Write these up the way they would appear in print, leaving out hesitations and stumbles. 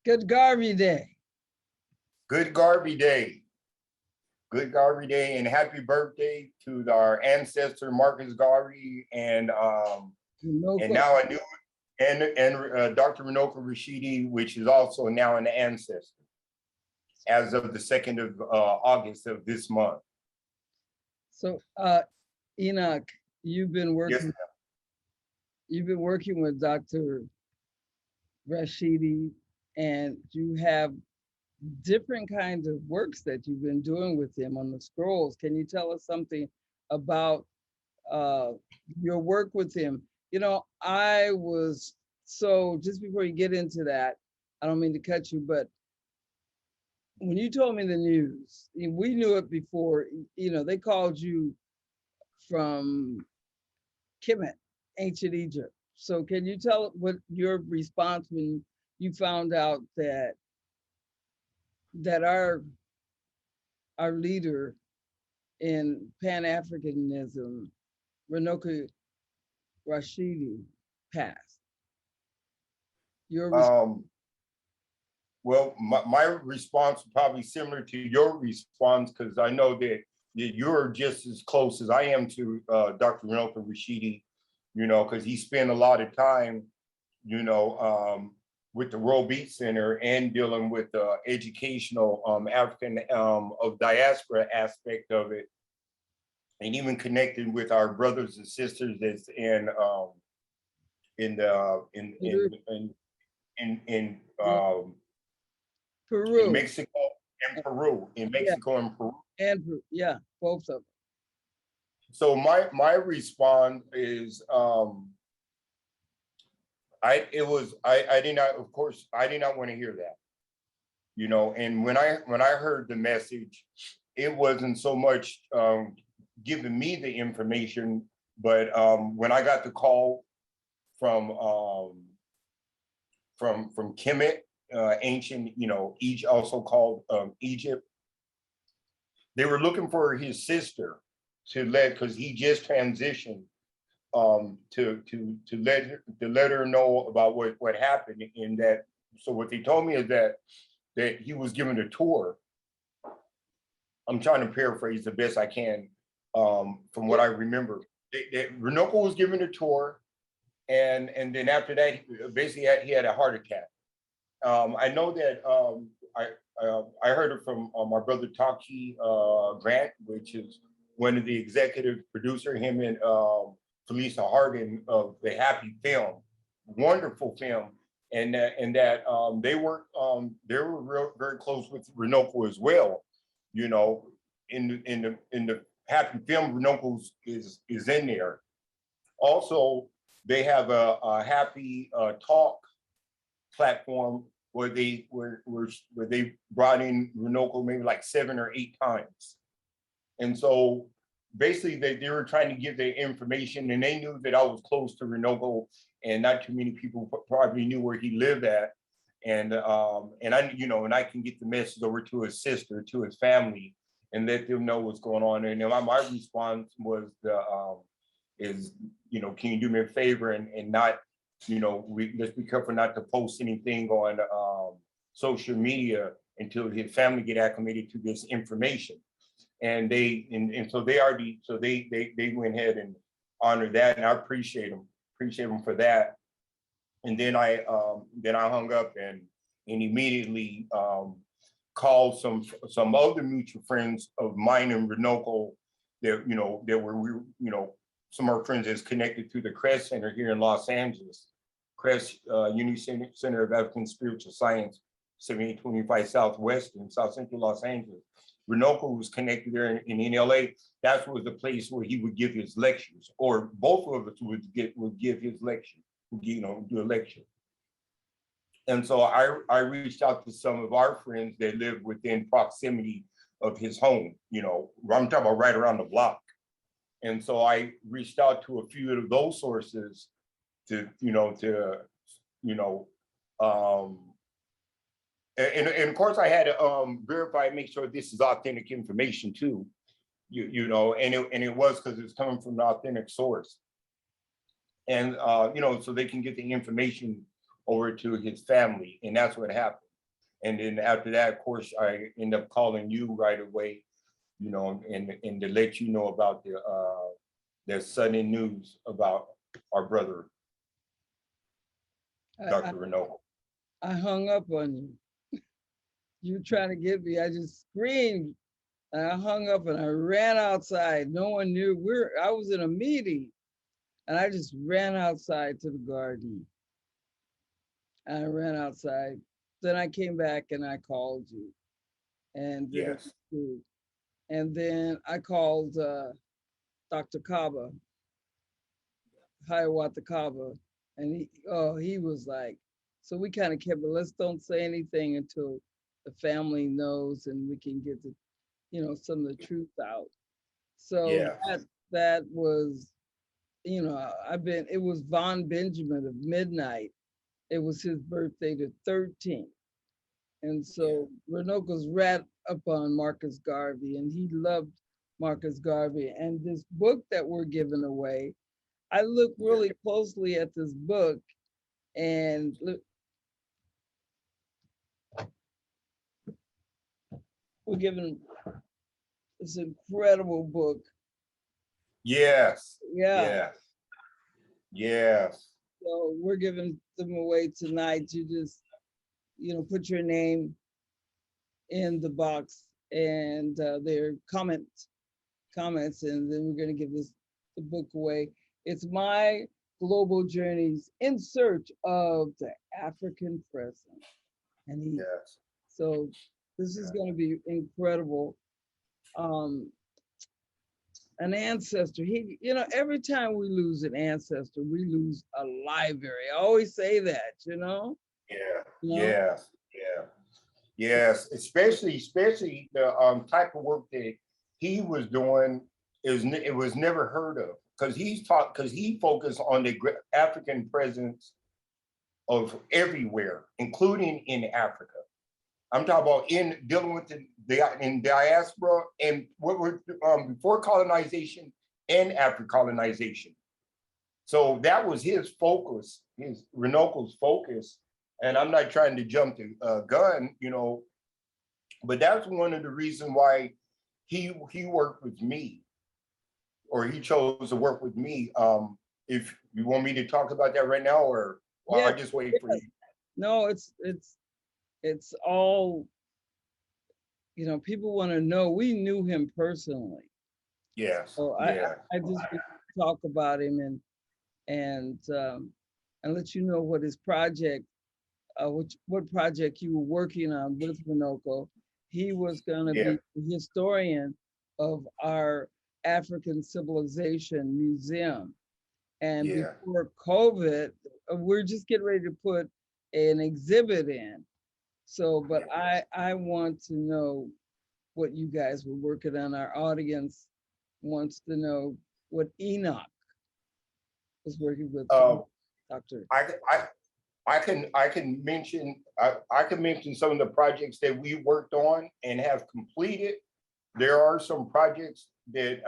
Good Garvey Day. Good Garvey Day. Good Garvey Day, and happy birthday to our ancestor Marcus Garvey, and now a new and Dr. Runoko Rashidi, which is also now an ancestor as of the 2nd of August of this month. So Enoch, you've been working with Dr. Rashidi, and you have different kinds of works that you've been doing with him on the scrolls. Can you tell us something about your work with him? You know, just before you get into that, I don't mean to cut you, but when you told me the news, we knew it before, you know, they called you from Kemet, ancient Egypt. So can you tell what your response when you found out that our leader in Pan-Africanism, Runoko Rashidi, passed? Well, my response is probably similar to your response, because I know that you're just as close as I am to Dr. Runoko Rashidi, you know, because he spent a lot of time, you know, with the WorldBeat Center and dealing with the educational African of diaspora aspect of it, and even connected with our brothers and sisters that's in Peru, in Mexico and Peru, and Peru. And yeah, both of them. So my response is I did not, of course, I did not want to hear that, you know. And when I heard the message, it wasn't so much giving me the information, but when I got the call from Kemet, ancient, you know, Egypt, also called Egypt, they were looking for his sister to because he just transitioned, to let her know about what happened. In that, so what they told me is that he was given a tour. I'm trying to paraphrase the best I can from what I remember. Runoko was given a tour, and then after that, basically he had a heart attack. I know that I heard it from my brother Taki Grant, which is one of the executive producer, him and Felisa Harden of the Happy film, wonderful film, and that they were very close with Runoko as well. You know, in the Happy film, Runoko is in there. Also, they have a Happy Talk platform where they brought in Runoko maybe like 7 or 8 times. And so basically they were trying to give their information, and they knew that I was close to Runoko, and not too many people probably knew where he lived at. And I, you know, and I can get the message over to his sister, to his family, and let them know what's going on. And my response was you know, can you do me a favor and not, you know, let's be careful not to post anything on social media until his family get acclimated to this information. And so they went ahead and honored that, and I appreciate them for that. And then I hung up and immediately called some other mutual friends of mine and Runoko that, you know, some of our friends that's connected to the Crest Center here in Los Angeles. Crest Unity Center of African Spiritual Science, 7825 Southwest in South Central Los Angeles. Runoko was connected there in LA. That was the place where he would give his lectures, or both of us would give his lecture, you know, do a lecture. And so I reached out to some of our friends that live within proximity of his home, you know, I'm talking about right around the block. And so I reached out to a few of those sources to and of course I had to verify, make sure this is authentic information too, you know, and it was, because it's coming from an authentic source. And you know, so they can get the information over to his family, and that's what happened. And then after that, of course, I end up calling you right away, you know, and to let you know about the sudden news about our brother, Dr. Runoko. I hung up on you. You were trying to get me. I just screamed and I hung up and I ran outside. No one knew. I was in a meeting and I just ran outside to the garden. I ran outside. Then I came back and I called you. And Yes. And then I called Dr. Kaba, Hiawatha Kaba, and he was like, so we kind of kept it, let's don't say anything until the family knows and we can get the, you know, some of the truth out. So Yeah. that was, you know, it was Von Benjamin of Midnight. It was his birthday, the 13th. And so Runoko's rat up on Marcus Garvey, and he loved Marcus Garvey. And this book that we're giving away, I looked really closely at this book, and look, we're giving this incredible book. Yes. Yeah. Yes. Yes. So we're giving them away tonight. You just, you know, put your name in the box and their comments, and then we're going to give the book away. It's My Global Journeys in Search of the African Present. And Yes. So this is going to be incredible. An ancestor, you know, every time we lose an ancestor, we lose a library. I always say that, you know? Yeah. You know? Yes. Yeah. Yes. Especially the type of work that he was doing it was never heard of, because he focused on the African presence of everywhere, including in Africa. I'm talking about in dealing with in diaspora and what we're before colonization and after colonization. So that was his focus, his Runoko's focus. And I'm not trying to jump the gun, you know, but that's one of the reasons why he worked with me, or he chose to work with me. If you want me to talk about that right now, or well, I just wait for you. No, it's all, you know, people want to know. We knew him personally. Yes. So Yeah. I just talk about him and let you know what his project, what project you were working on with Runoko. He was going to be the historian of our African Civilization Museum. And before COVID, we're just getting ready to put an exhibit in. So, but I want to know what you guys were working on. Our audience wants to know what Enoch was working with. Doctor. I can mention some of the projects that we worked on and have completed. There are some projects that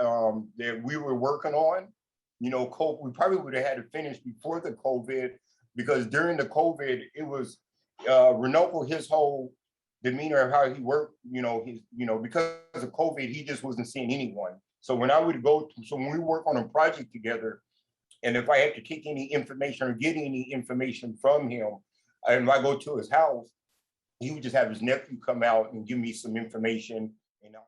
that we were working on. You know, we probably would have had it finished before the COVID, because during the COVID, it was Runoko, his whole demeanor of how he worked, you know, because of COVID, he just wasn't seeing anyone. So when we work on a project together, and if I had to take any information or get any information from him, and if I go to his house, he would just have his nephew come out and give me some information. You know.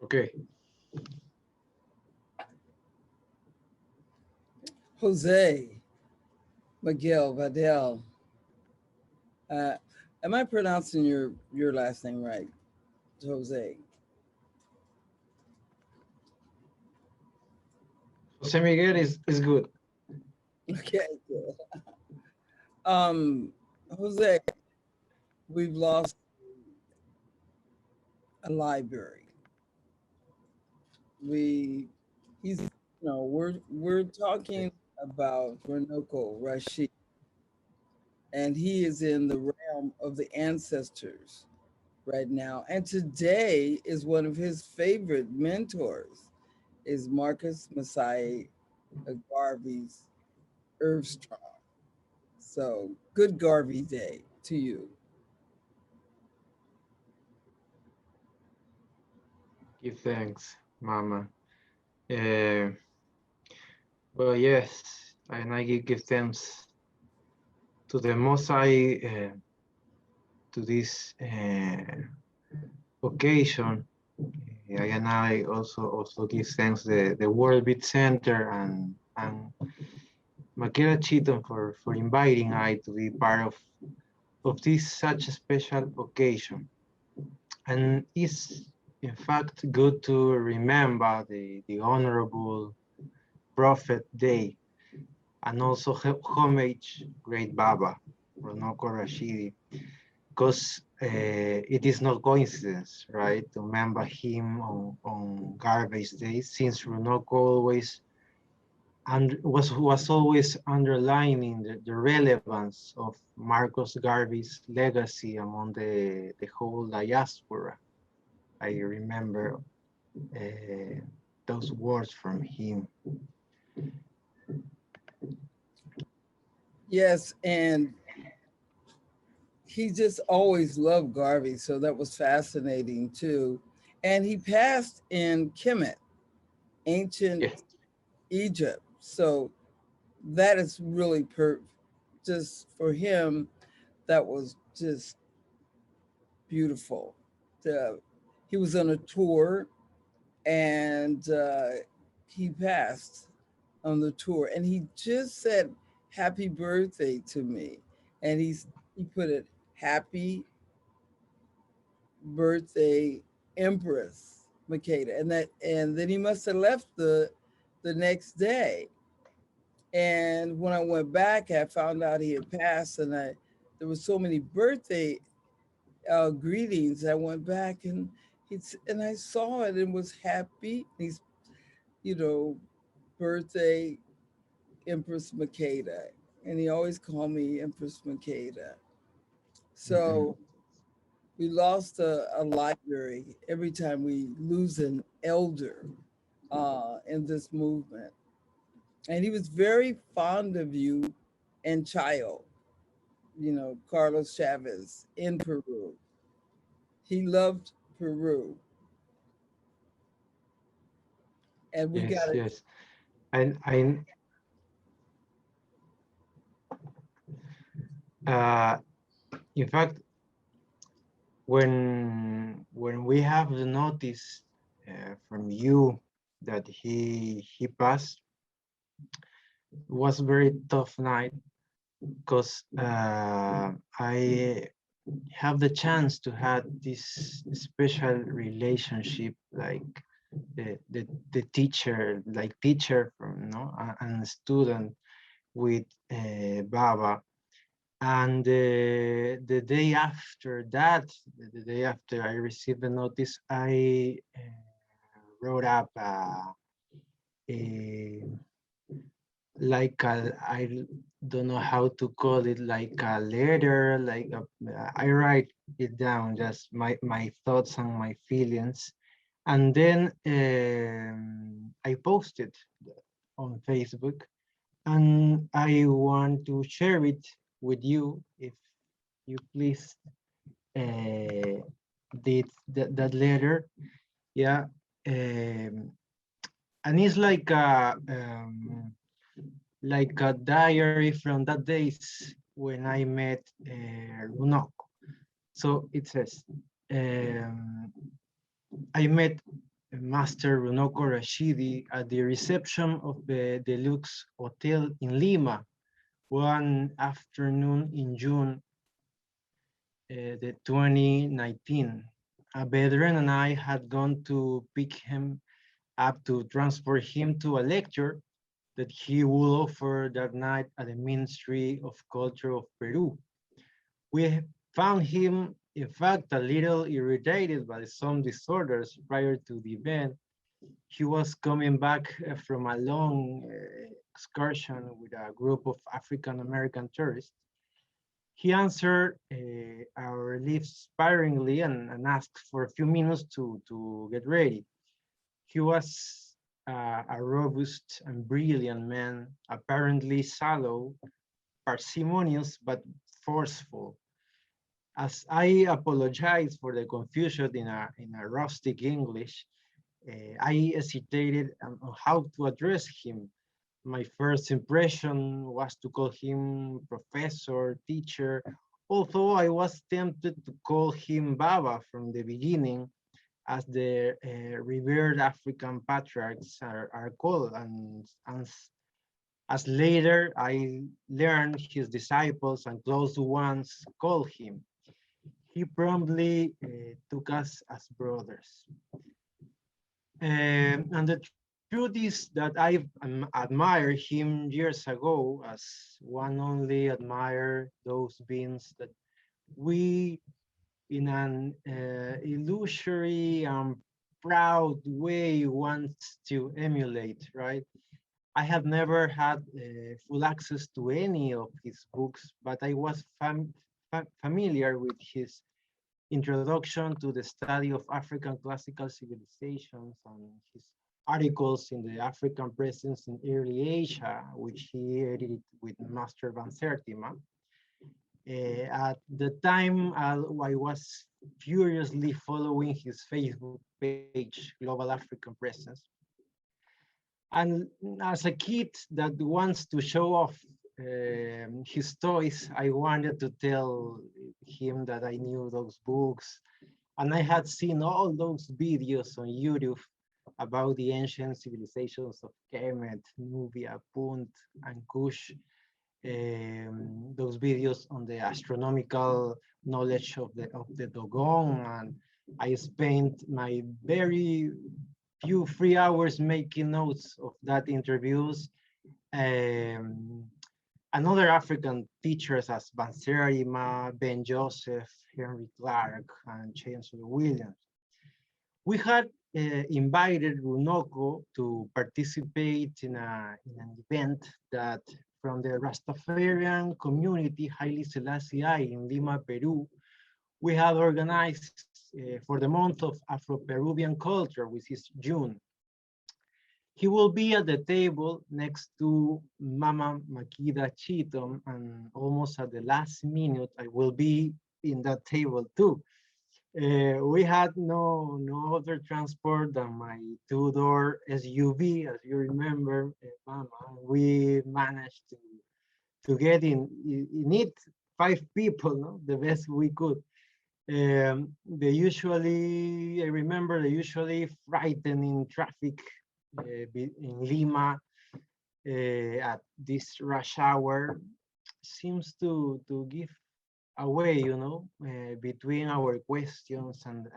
Okay. Jose Miguel Vidal. Am I pronouncing your last name right, Jose? Jose Miguel is good. Okay. Jose, we've lost a library. We're talking about Runoko Rashidi, and he is in the realm of the ancestors. right now. And today is one of his favorite mentors is Marcus Mosiah Garvey's Earthstrong. So good Garvey Day to you. Give thanks, Mama. Uh, well, yes, and I give thanks to the Most High to this occasion. And I also give thanks the WorldBeat Center and Makeda Cheatom for inviting I to be part of this such a special occasion. And it's in fact good to remember the Honorable Prophet Day and also homage Great Baba, Runoko Rashidi, because it is not coincidence, right, to remember him on Garvey's Day, since Runoko always and was always underlining the relevance of Marcus Garvey's legacy among the whole diaspora. I remember those words from him. Yes, and he just always loved Garvey, so that was fascinating too. And he passed in Kemet, ancient Yeah. Egypt. So that is really just for him, that was just beautiful. He was on a tour and he passed on the tour and he just said happy birthday to me. And he put it happy birthday Empress Makeda. And then he must have left the next day. And when I went back, I found out he had passed, and there were so many birthday greetings. I went back and I saw it and was happy. He's, you know, birthday Empress Makeda, and he always called me Empress Makeda. So we lost a library every time we lose an elder in this movement. And he was very fond of you and Chayo, Carlos Chavez in Peru. He loved Peru. And we got Yes, it. yes. I uh, in fact, when we have the notice from you that he passed, it was a very tough night because I have the chance to have this special relationship, like the teacher, like teacher from and student with Baba. And the day after that, the day after I received the notice, I wrote up a like I don't know how to call it, like a letter, I write it down, just my thoughts and my feelings, and then I posted on Facebook, and I want to share it with you if you please did that letter. Yeah. And it's like a diary from that days when I met Runoko. So it says, I met Master Runoko Rashidi at the reception of the Deluxe Hotel in Lima one afternoon in June the 2019. A veteran and I had gone to pick him up to transport him to a lecture that he would offer that night at the Ministry of Culture of Peru. We found him, in fact, a little irritated by some disorders prior to the event. He was coming back from a long excursion with a group of African American tourists. He answered our lips sparingly and asked for a few minutes to get ready. He was a robust and brilliant man, apparently sallow, parsimonious, but forceful. As I apologized for the confusion in a rustic English, I hesitated on how to address him. My first impression was to call him professor, teacher, although I was tempted to call him Baba from the beginning, as the revered African patriarchs are called, and as later I learned his disciples and close ones call him. He promptly took us as brothers. And the truth is that I admired him years ago, as one only admire those beings that we, in an illusory and proud way, want to emulate, right? I have never had full access to any of his books, but I was familiar with his introduction to the study of African classical civilizations and his articles in the African presence in early Asia, which he edited with Master Van Sertima. At the time, I was furiously following his Facebook page, Global African Presence. And as a kid that wants to show off his toys, I wanted to tell him that I knew those books. And I had seen all those videos on YouTube about the ancient civilizations of Kemet, Nubia, Punt, and Kush. Those videos on the astronomical knowledge of the Dogon, and I spent my very few free hours making notes of that interviews. And other African teachers as Van Sertima, Ben Joseph, Henry Clark, and Chancellor Williams. We had invited Runoko to participate in an event that from the Rastafarian community, Haile Selassie in Lima, Peru, we had organized for the month of Afro-Peruvian culture, which is June. He will be at the table next to Mama Makeda Cheatom, and almost at the last minute, I will be in that table too. We had no other transport than my two-door SUV, as you remember, Mama. We managed to get in it 5 people, no? The best we could. I remember the usually frightening traffic in Lima at this rush hour seems to give away, you know, between our questions and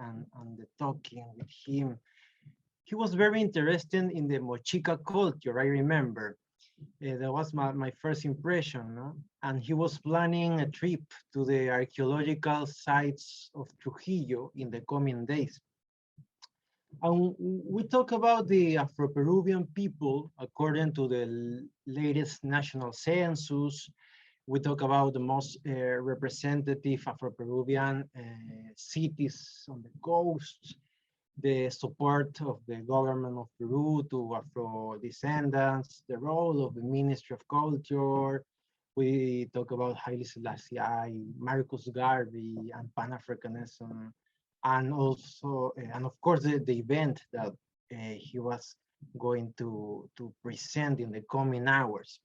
the talking with him. He was very interested in the Mochica culture, I remember. That was my first impression, no? And he was planning a trip to the archaeological sites of Trujillo in the coming days. And we talk about the Afro-Peruvian people according to the latest national census. We talk about the most representative Afro-Peruvian cities on the coast, the support of the government of Peru to Afro descendants, the role of the Ministry of Culture. We talk about Haile Selassie, Marcus Garvey, and Pan-Africanism, and also, and of course, the event that he was going to present in the coming hours.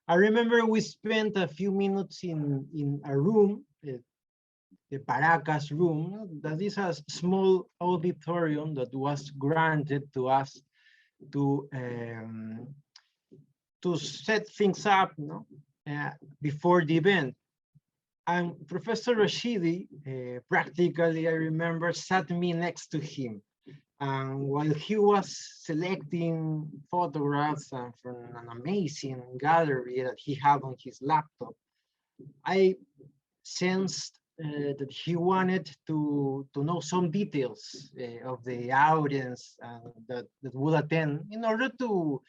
I remember we spent a few minutes in a room, the Paracas room, that is a small auditorium that was granted to us to set things up, no? Before the event. And Professor Rashidi, practically, I remember, sat me next to him. And while he was selecting photographs from an amazing gallery that he had on his laptop, I sensed that he wanted to know some details of the audience that would attend in order to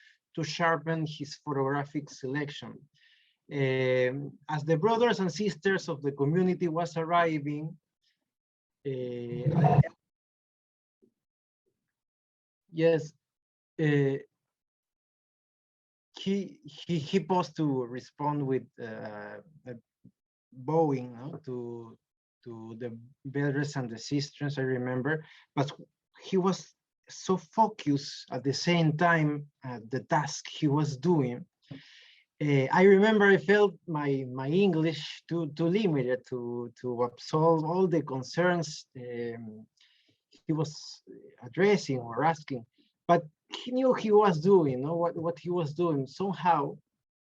sharpen his photographic selection. As the brothers and sisters of the community was arriving, yes, he paused to respond with bowing, no, to the brothers and the sisters, I remember, but he was so focused at the same time at the task he was doing. I remember I felt my English too limited to absolve all the concerns he was addressing or asking, but he knew he was doing, you know, what he was doing somehow,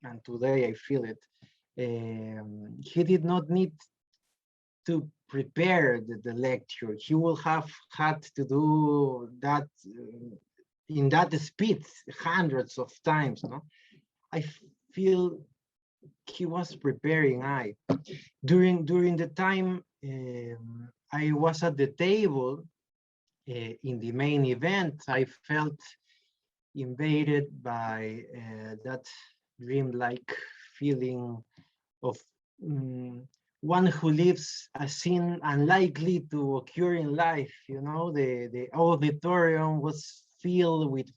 and today I feel it. He did not need to prepare the lecture. He will have had to do that in that speed hundreds of times. No, I feel he was preparing. During the time I was at the table in the main event, I felt invaded by that dreamlike feeling of one who lives a scene unlikely to occur in life. You know, the auditorium was filled with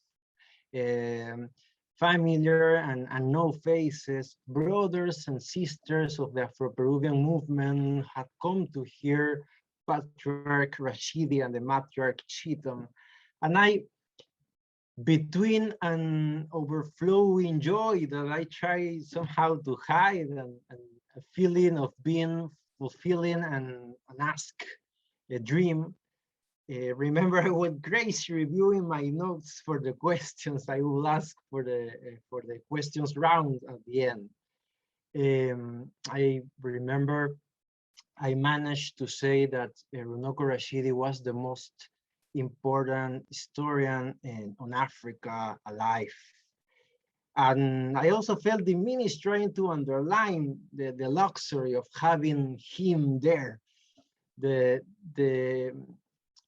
familiar and unknown faces. Brothers and sisters of the Afro-Peruvian movement had come to hear Patriarch Rashidi and the Matriarch Cheatom. And I, between an overflowing joy that I try somehow to hide and a feeling of being fulfilling and ask a dream, remember with grace reviewing my notes for the questions I will ask for the questions round at the end. I remember I managed to say that Runoko Rashidi was the most important historian on Africa alive. And I also felt diminished trying to underline the luxury of having him there. The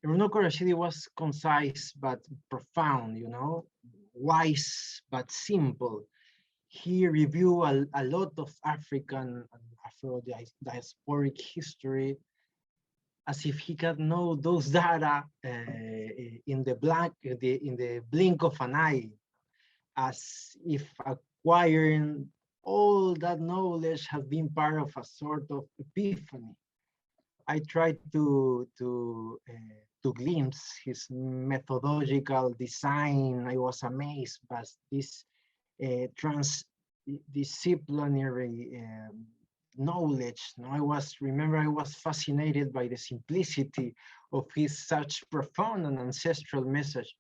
Runoko Rashidi was concise but profound, you know, wise but simple. He reviewed a lot of African and Afro-diasporic history as if he could know those data in the blink of an eye, as if acquiring all that knowledge has been part of a sort of epiphany. I tried to glimpse his methodological design. I was amazed by this transdisciplinary knowledge. No, I was fascinated by the simplicity of his such profound and ancestral message.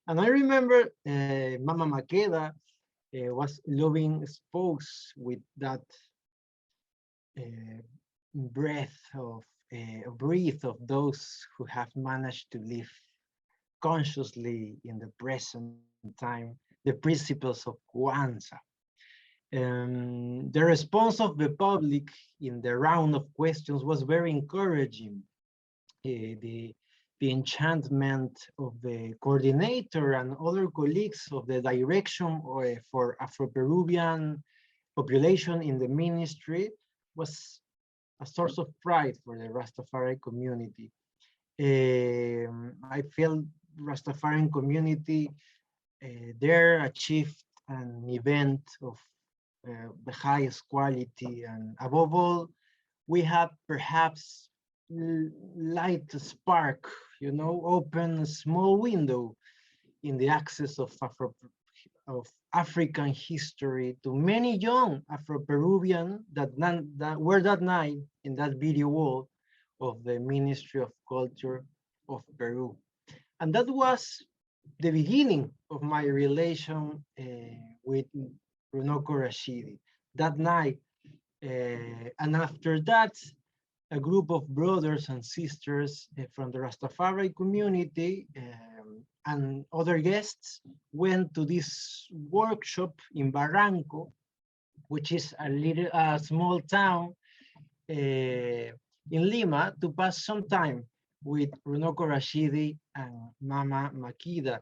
And I remember Mama Makeda was loving spoke with that breath of those who have managed to live consciously in the present time, the principles of Kwanzaa. The response of the public in the round of questions was very encouraging. The enchantment of the coordinator and other colleagues of the direction for Afro-Peruvian population in the ministry was a source of pride for the Rastafari community. I feel Rastafarian community there achieved an event of the highest quality, and above all, we have perhaps light a spark, you know, open a small window in the access of African history to many young Afro-Peruvian that were that night in that video wall of the Ministry of Culture of Peru. And that was the beginning of my relation with Runoko Rashidi that night. And after that, a group of brothers and sisters from the Rastafari community and other guests went to this workshop in Barranco, which is a small town in Lima, to pass some time with Runoko Rashidi and Mama Makeda.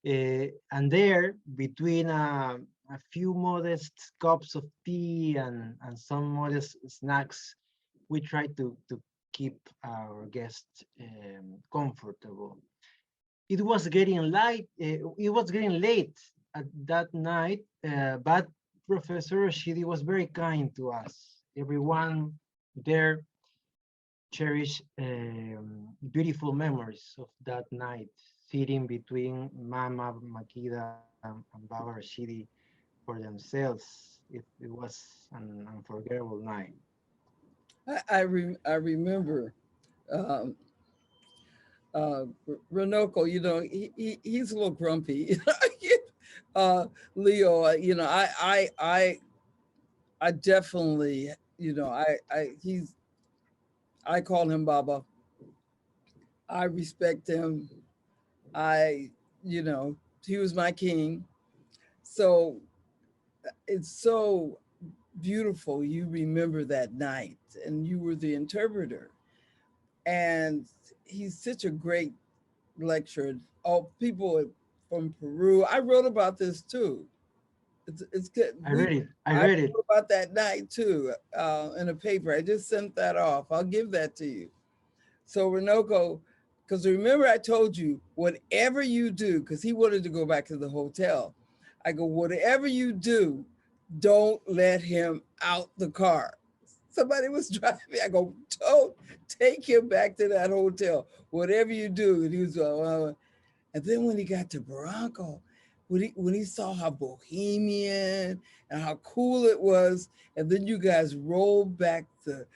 And there, between a a few modest cups of tea and some modest snacks. We try to keep our guests comfortable. It was getting light. It was getting late at that night, but Professor Rashidi was very kind to us. Everyone there cherished beautiful memories of that night, sitting between Mama Makeda and Baba Rashidi for themselves. It was an unforgettable night. I remember um, Runoko, he's a little grumpy. Leo, I definitely, I call him Baba. I respect him. I, he was my king. So it's so beautiful. You remember that night and you were the interpreter. And he's such a great lecturer. All people from Peru. I wrote about this too. It's good. I read it. I I read it. wrote about that night too in a paper. I just sent that off. I'll give that to you. So Runoko, because remember I told you, whatever you do, because he wanted to go back to the hotel. I go, whatever you do, don't let him out the car. Somebody was driving. I go, don't take him back to that hotel. Whatever you do. And he was, and then when he got to Barranco, when he saw how bohemian and how cool it was, and then you guys rolled back the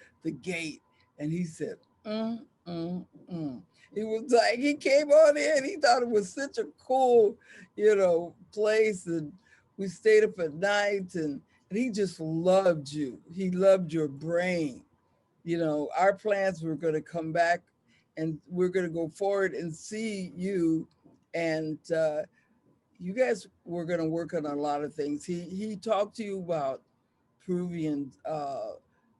gate, and he said, He was like, he came on in, he thought it was such a cool, place, and we stayed up at night, and he just loved you. He loved your brain. Our plans were going to come back, and we're going to go forward and see you, and you guys were going to work on a lot of things. He talked to you about Peruvian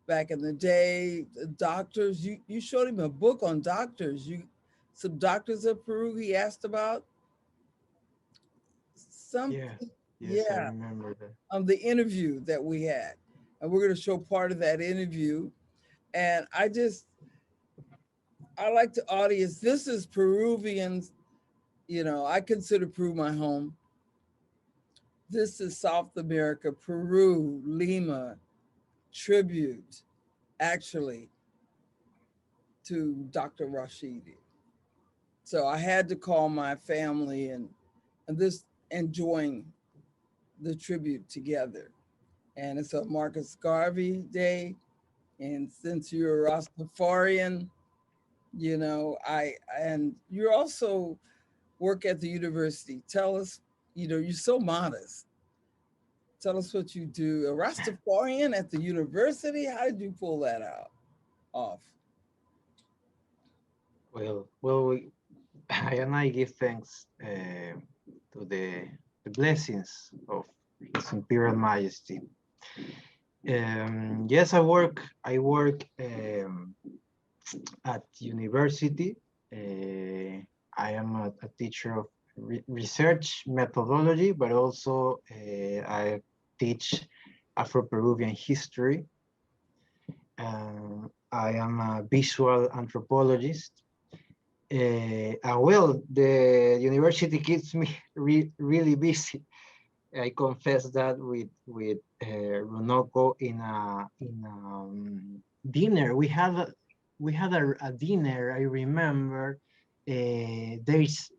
back in the day, doctors. You showed him a book on doctors. Some doctors of Peru he asked about. Yes, yes, I Yeah, remember that. the interview that we had. And we're going to show part of that interview. And I like the audience. This is Peruvians. I consider Peru my home. This is South America, Peru, Lima, tribute, actually, to Dr. Rashidi. So I had to call my family and this enjoying the tribute together. And it's a Marcus Garvey Day. And since you're a Rastafarian, and you're also work at the university. Tell us, you're so modest. Tell us what you do. A Rastafarian at the university? How did you pull that off? Well, I and I give thanks to the blessings of His Imperial Majesty. Yes, I work at university. I am a teacher of research methodology, but also I teach Afro-Peruvian history. I am a visual anthropologist. Well, the university keeps me really busy. I confess that with Runoko in a dinner. We had a dinner. I remember days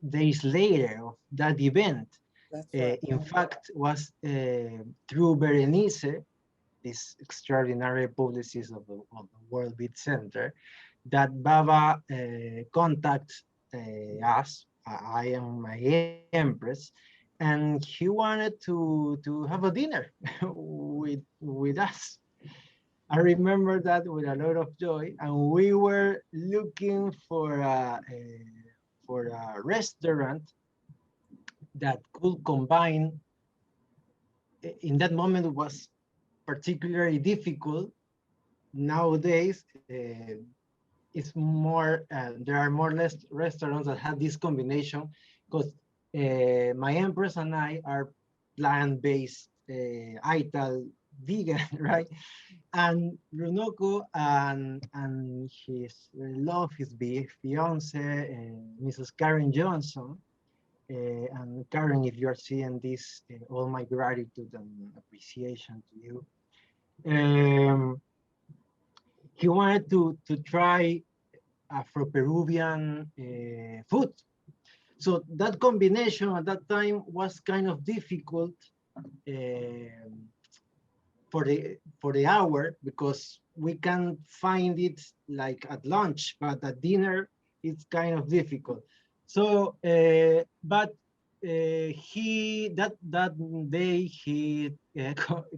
later of that event. That's right. In fact, was through Berenice, this extraordinary publicist of the WorldBeat Center, that Baba contacted us. I am my empress, and he wanted to have a dinner with us. I remember that with a lot of joy, and we were looking for a restaurant that could combine. In that moment, it was particularly difficult. Nowadays, it's more. There are more or less restaurants that have this combination, because my empress and I are plant-based Ital vegan, right? And Runoko and his love, his fiance, Mrs. Karen Johnson. And Karen, if you're seeing this, all my gratitude and appreciation to you. He wanted to try Afro-Peruvian food. So that combination at that time was kind of difficult for the hour because we can find it like at lunch, but at dinner it's kind of difficult. So, but he that day he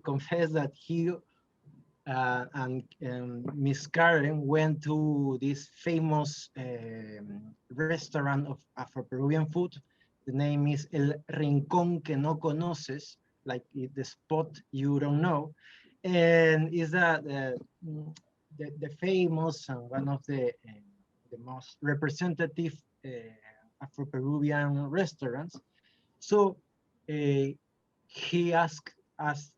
confessed that he and Miss Karen went to this famous restaurant of Afro-Peruvian food. The name is El Rincón que no conoces, like the spot you don't know. And is that the famous and one of the most representative Afro-Peruvian restaurants. So he asked us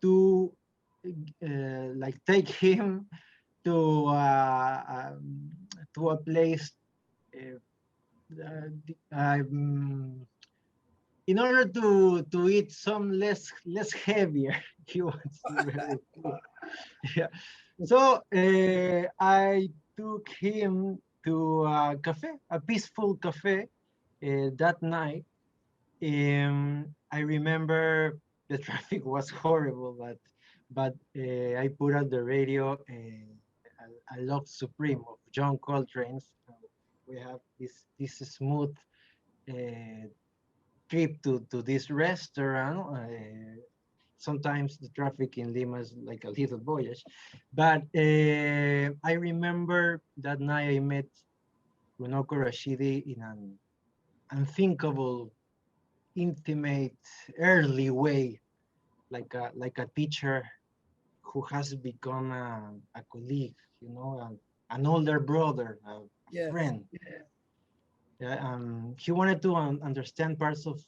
to like take him to a place in order to eat some less heavier. He wants to yeah. So I took him to a cafe, a peaceful cafe that night. I remember the traffic was horrible, but I put out the radio. I love Supreme of John Coltrane's. We have this smooth trip to this restaurant. Sometimes the traffic in Lima is like a little voyage, but I remember that night I met Runoko Rashidi in an unthinkable, intimate, early way, like a teacher who has become a colleague, you know, an older brother, a Yes. friend. Yeah, he wanted to understand parts of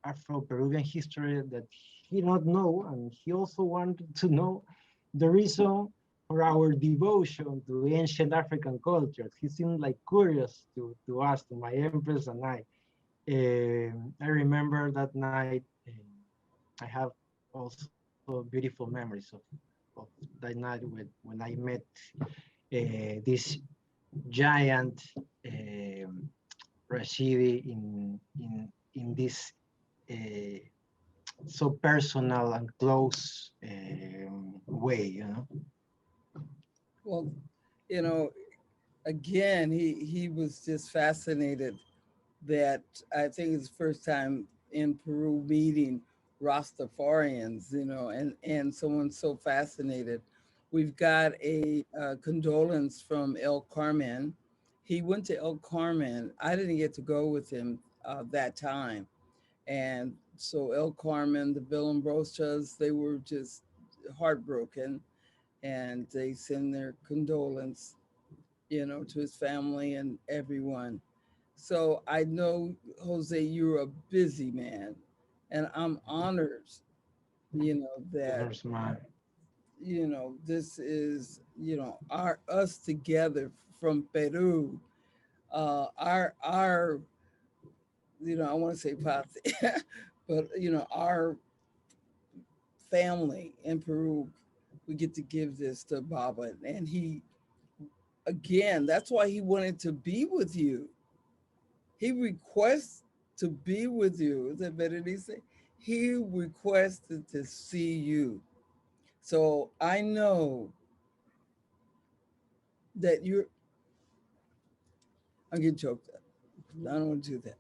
Afro-Peruvian history that he did not know, and he also wanted to know the reason for our devotion to ancient African cultures. He seemed like curious to us, to my empress and I. I remember that night. I have also beautiful memories of that night when I met this giant Rashidi in this uh, so personal and close way, you know. Well, you know, again, he was just fascinated that I think it's the first time in Peru meeting Rastafarians, you know, and someone so fascinated. We've got a condolence from El Carmen. He went to El Carmen. I didn't get to go with him that time. And so El Carmen, the Villambrosas, they were just heartbroken and they send their condolence, you know, to his family and everyone. So I know, Jose, you're a busy man, and I'm honored, you know, that, There's my you know, this is, you know, our us together from Peru, our, you know, I want to say pate, but you know, our family in Peru, we get to give this to Baba, and he, again, that's why he wanted to be with you. He requests to be with you. Is that better than say? He requested to see you. So I know that you're, I'm getting choked up. I don't want to do that.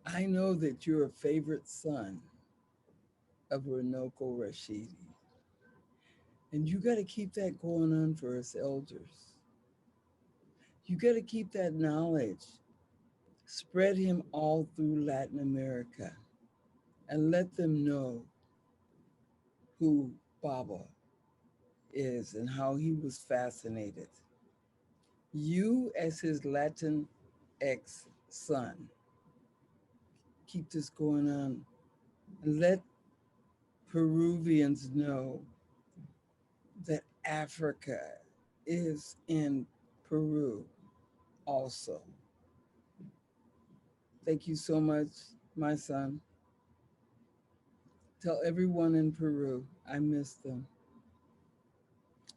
I know that you're a favorite son of Runoko Rashidi. And you got to keep that going on for us elders. You got to keep that knowledge. Spread him all through Latin America and let them know who Baba is and how he was fascinated. You, as his Latin ex son, keep this going on And let Peruvians know that Africa is in Peru also. Thank you so much, my son. Tell everyone in Peru I miss them.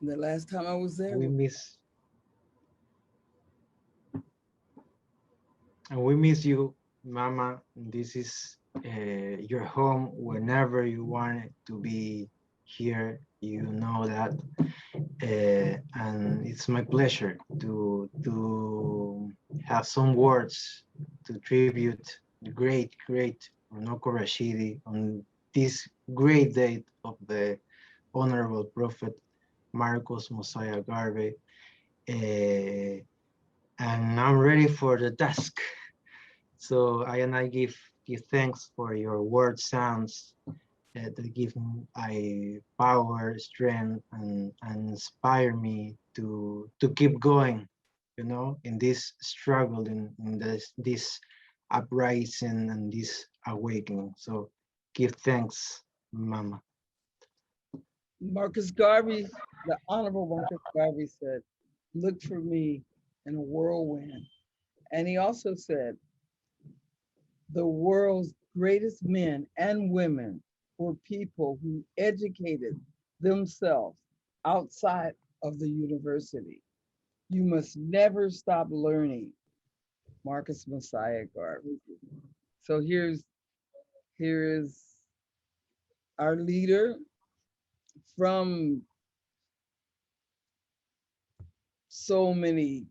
The last time I was there, We miss you, Mama. This is your home whenever you want it to be here. You know that, and it's my pleasure to have some words to tribute the great Runoko Rashidi on this great date of the Honorable Prophet Marcus Mosiah Garvey. And I'm ready for the task. So I give thanks for your word sounds that give me power, strength, and inspire me to keep going, you know, in this struggle, in this uprising and this awakening. So give thanks, Mama. Marcus Garvey, the Honorable Marcus Garvey said, look for me in a whirlwind. And he also said, the world's greatest men and women were people who educated themselves outside of the university. You must never stop learning. Marcus Mosiah Garvey. So here is our leader from so many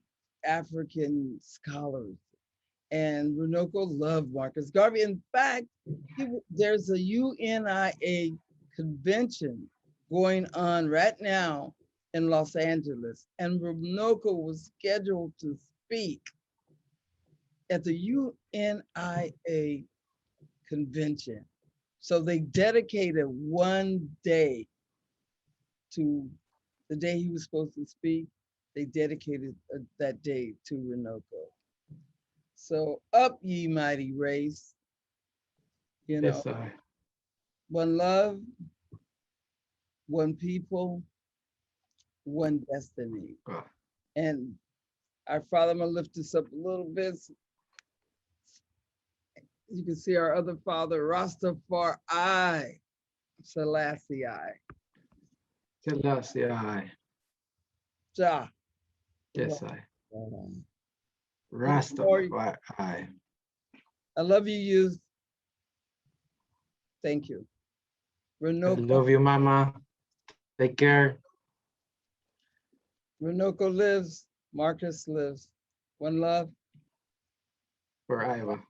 African scholars. And Runoko loved Marcus Garvey. In fact, there's a UNIA convention going on right now in Los Angeles, and Runoko was scheduled to speak at the UNIA convention. So they dedicated one day to the day he was supposed to speak. They dedicated that day to Runoko. So up ye mighty race, you know, Yes, I. one love, one people, one destiny. Oh, And our Father, I'm gonna lift this up a little bit. You can see our other father, Rastafari, Selassie I. Selassie, I. Ja. Yes, I. Before Rastafari, I. I love you, youth. Thank you. I Runoko, love you, Mama. Take care. Runoko lives, Marcus lives. One love Forever.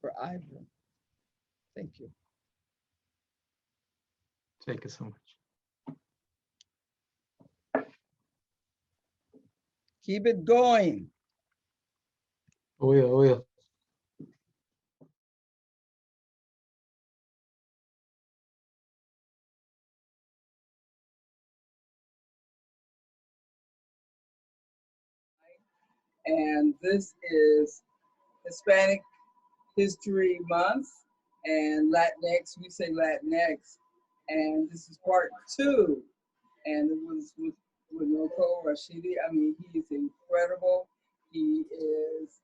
for Ivan. Thank you. Thank you so much. Keep it going. Will. And this is Hispanic History Month and Latinx. We say Latinx, and this is part 2. And it was with Runoko Rashidi. I mean, he is incredible. He is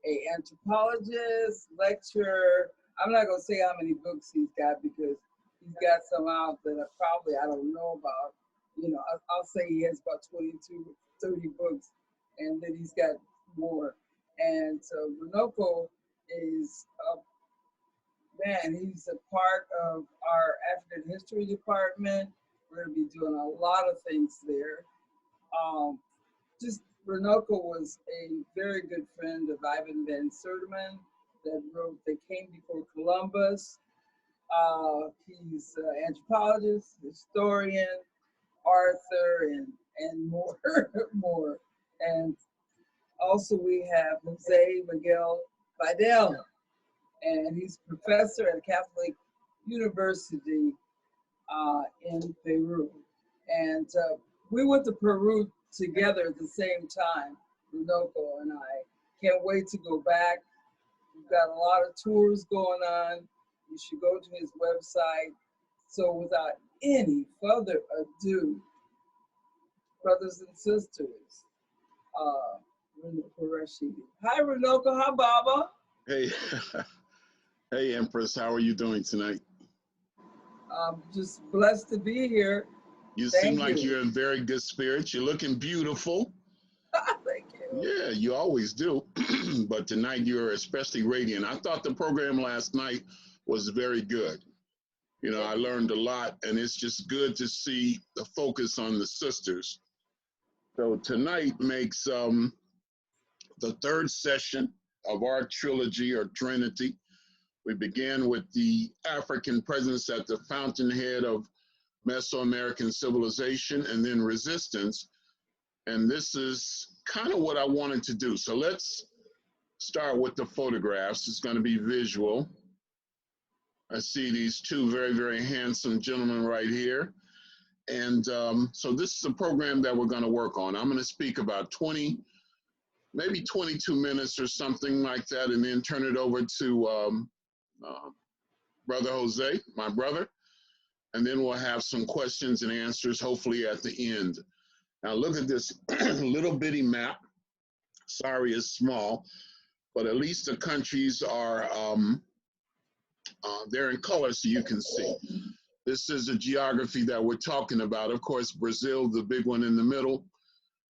an anthropologist, lecturer. I'm not gonna say how many books he's got because he's got some out that I don't know about. You know, I'll say he has about 22, 30 books, and then he's got more. And so Runoko is he's a part of our African History Department. We're gonna be doing a lot of things there. Just Runoko was a very good friend of Ivan Van Sertima that wrote They Came Before Columbus. He's an anthropologist, historian, author, and more, more. And also we have Jose Miguel Vidal, and he's professor at Catholic University in Peru. And we went to Peru together at the same time, Runoko and I. Can't wait to go back. We've got a lot of tours going on. You should go to his website. So without any further ado, brothers and sisters, Runoko Rashidi. Hi, Runoko. Hi, Baba. Hey, hey, Empress, how are you doing tonight? I'm just blessed to be here. You Thank seem like you. you're in very good spirits. You're looking beautiful. Thank you. Yeah, you always do. But tonight you're especially radiant. I thought the program last night was very good. You know, I learned a lot, and it's just good to see the focus on the sisters. So tonight makes the third session of our trilogy or trinity. We began with the African presence at the fountainhead of Mesoamerican civilization and then resistance. And this is kind of what I wanted to do. So let's start with the photographs. It's going to be visual. I see these two very, very handsome gentlemen right here. And so this is a program that we're going to work on. I'm going to speak about 20, maybe 22 minutes or something like that, and then turn it over to Brother Jose, my brother. And then we'll have some questions and answers, hopefully at the end. Now look at this little bitty map. Sorry, it's small, but at least the countries are, they're in color so you can see. This is the geography that we're talking about. Of course, Brazil, the big one in the middle.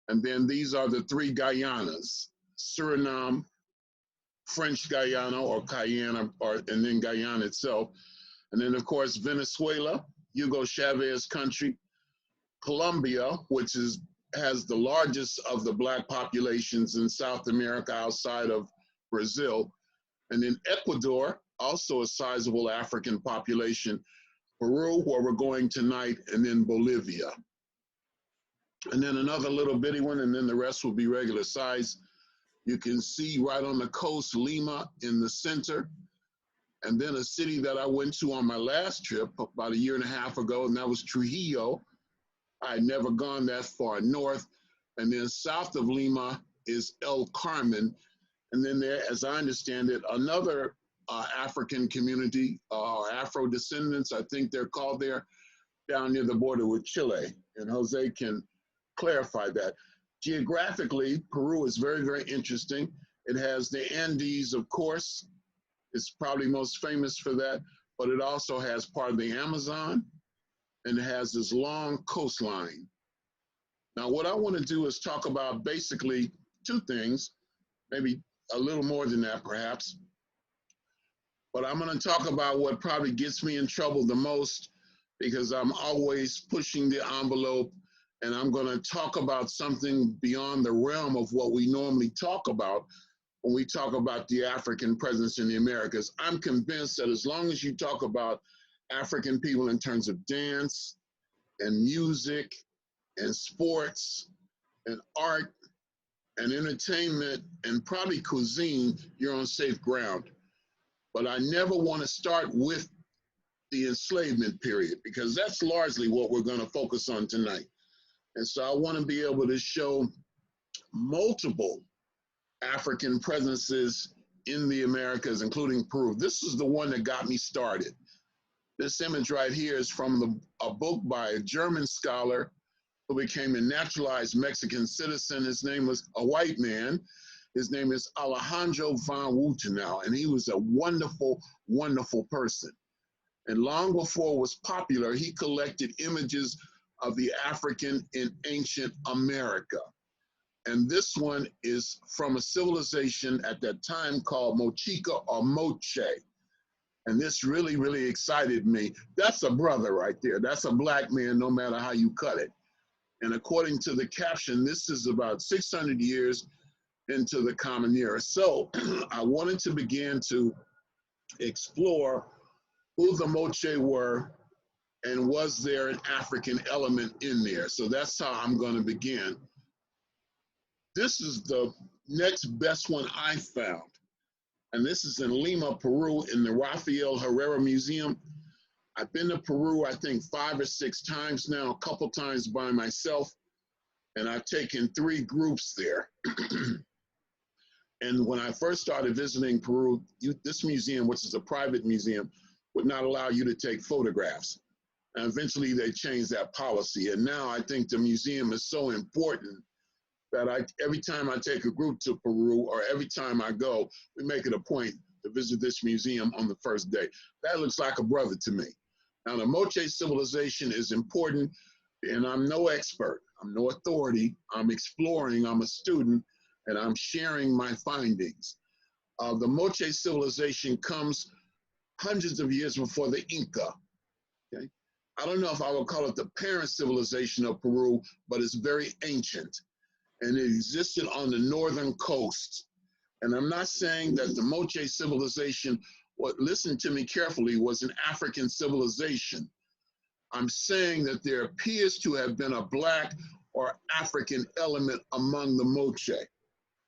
And then these are the three Guyanas, Suriname, French Guyana or Guyana, and then Guyana itself. And then of course, Venezuela, Hugo Chavez country, Colombia, which has the largest of the Black populations in South America outside of Brazil. And then Ecuador, also a sizable African population, Peru, where we're going tonight, and then Bolivia. And then another little bitty one, and then the rest will be regular size. You can see right on the coast, Lima in the center. And then a city that I went to on my last trip about 1.5 years ago, and that was Trujillo. I had never gone that far north. And then south of Lima is El Carmen. And then there, as I understand it, another African community, Afro descendants, I think they're called there, down near the border with Chile. And Jose can clarify that. Geographically, Peru is very, very interesting. It has the Andes, of course. It's probably most famous for that, but it also has part of the Amazon, and it has this long coastline. Now, what I want to do is talk about basically two things, maybe a little more than that, perhaps. But I'm going to talk about what probably gets me in trouble the most, because I'm always pushing the envelope, and I'm going to talk about something beyond the realm of what we normally talk about when we talk about the African presence in the Americas. I'm convinced that as long as you talk about African people in terms of dance and music and sports and art and entertainment and probably cuisine, you're on safe ground. But I never want to start with the enslavement period, because that's largely what we're going to focus on tonight. And so I want to be able to show multiple African presences in the Americas, including Peru. This is the one that got me started. This image right here is from a book by a German scholar who became a naturalized Mexican citizen. His name was a white man. His name is Alejandro von Wutenau, and he was a wonderful, wonderful person. And long before it was popular, he collected images of the African in ancient America. And this one is from a civilization at that time called Mochica or Moche. And this really, really excited me. That's a brother right there. That's a black man, no matter how you cut it. And according to the caption, this is about 600 years into the Common Era. So I wanted to begin to explore who the Moche were and was there an African element in there. So that's how I'm going to begin. This is the next best one I found. And this is in Lima, Peru, in the Rafael Herrera Museum. I've been to Peru, I think 5 or 6 times now, a couple times by myself. And I've taken 3 groups there. And when I first started visiting Peru, this museum, which is a private museum, would not allow you to take photographs. And eventually they changed that policy. And now I think the museum is so important that every time I take a group to Peru or every time I go, we make it a point to visit this museum on the first day. That looks like a brother to me. Now the Moche Civilization is important, and I'm no expert, I'm no authority, I'm exploring, I'm a student, and I'm sharing my findings. The Moche Civilization comes hundreds of years before the Inca. Okay? I don't know if I would call it the parent civilization of Peru, but it's very ancient. And it existed on the northern coast. And I'm not saying that the Moche civilization, listen to me carefully, was an African civilization. I'm saying that there appears to have been a Black or African element among the Moche.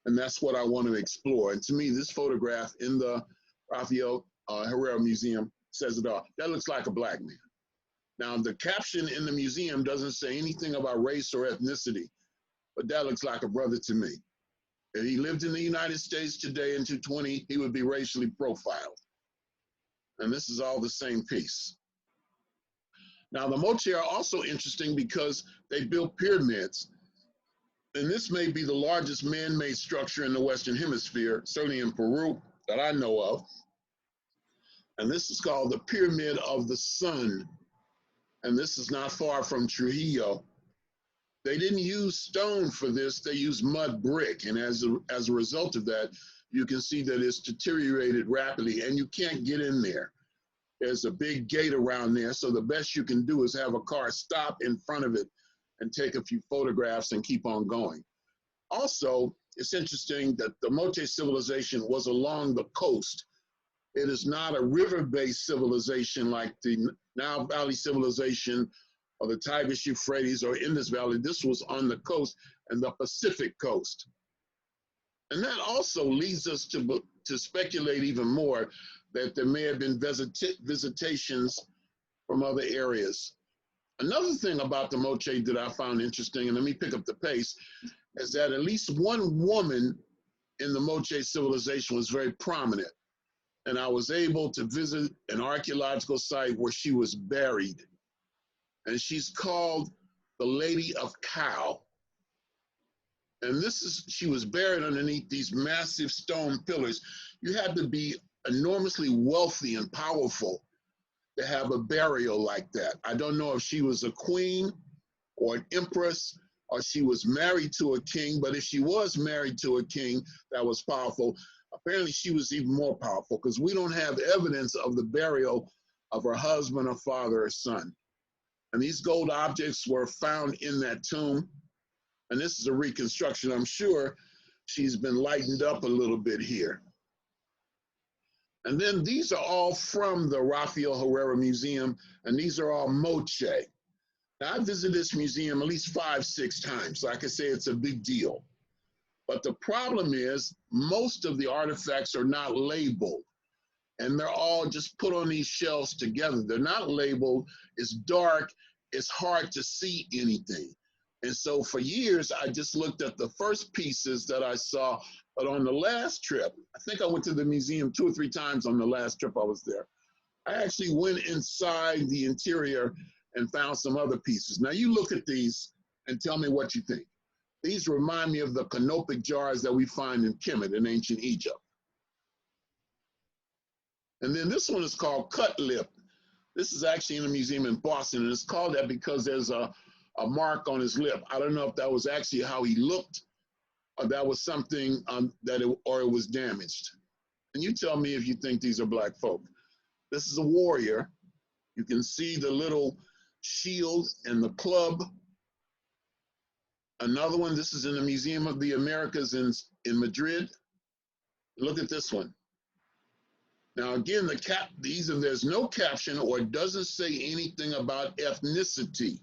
And that's what I want to explore. And to me, this photograph in the Rafael Herrera Museum says it all. That looks like a Black man. Now, the caption in the museum doesn't say anything about race or ethnicity, but that looks like a brother to me. If he lived in the United States today in 2020, he would be racially profiled. And this is all the same piece. Now, the Moche are also interesting because they built pyramids. And this may be the largest man-made structure in the Western Hemisphere, certainly in Peru, that I know of. And this is called the Pyramid of the Sun. And this is not far from Trujillo. They didn't use stone for this, they used mud brick. And as a result of that, you can see that it's deteriorated rapidly and you can't get in there. There's a big gate around there, so the best you can do is have a car stop in front of it and take a few photographs and keep on going. Also, it's interesting that the Moche civilization was along the coast. It is not a river-based civilization like the Nile Valley civilization or the Tigris Euphrates or Indus Valley. This was on the coast and the Pacific coast. And that also leads us to speculate even more that there may have been visitations from other areas. Another thing about the Moche that I found interesting, and let me pick up the pace, is that at least one woman in the Moche civilization was very prominent. And I was able to visit an archaeological site where she was buried. And she's called the Lady of Cow. And she was buried underneath these massive stone pillars. You had to be enormously wealthy and powerful to have a burial like that. I don't know if she was a queen or an empress or she was married to a king, but if she was married to a king that was powerful, apparently she was even more powerful because we don't have evidence of the burial of her husband or father or son. And these gold objects were found in that tomb. And this is a reconstruction. I'm sure she's been lightened up a little bit here. And then these are all from the Rafael Herrera Museum, and these are all Moche. Now, I visited this museum at least 5, 6 times. Like I say, it's a big deal. But the problem is most of the artifacts are not labeled, and they're all just put on these shelves together. They're not labeled, it's dark, it's hard to see anything. And so for years, I just looked at the first pieces that I saw. But on the last trip, I think I went to the museum 2 or 3 times on the last trip I was there. I actually went inside the interior and found some other pieces. Now you look at these and tell me what you think. These remind me of the canopic jars that we find in Kemet in ancient Egypt. And then this one is called cut lip. This is actually in a museum in Boston, and it's called that because there's a mark on his lip. I don't know if that was actually how he looked or that was something or it was damaged. And you tell me if you think these are Black folk. This is a warrior. You can see the little shield and the club. Another one, this is in the Museum of the Americas in Madrid. Look at this one. Now again, there's no caption or it doesn't say anything about ethnicity.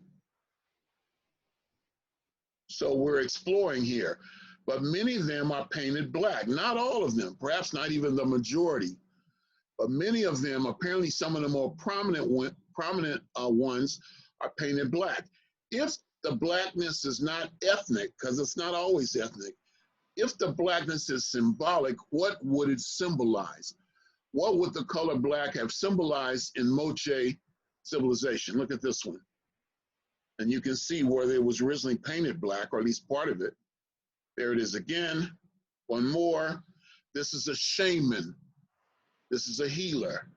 So we're exploring here, but many of them are painted Black. Not all of them, perhaps not even the majority, but many of them, apparently some of the more prominent ones are painted Black. If the Blackness is not ethnic, because it's not always ethnic, if the Blackness is symbolic, what would it symbolize? what would the color black have symbolized in Moche Civilization? Look at this one. And you can see where it was originally painted black, or at least part of it. There it is again. One more. This is a shaman. This is a healer.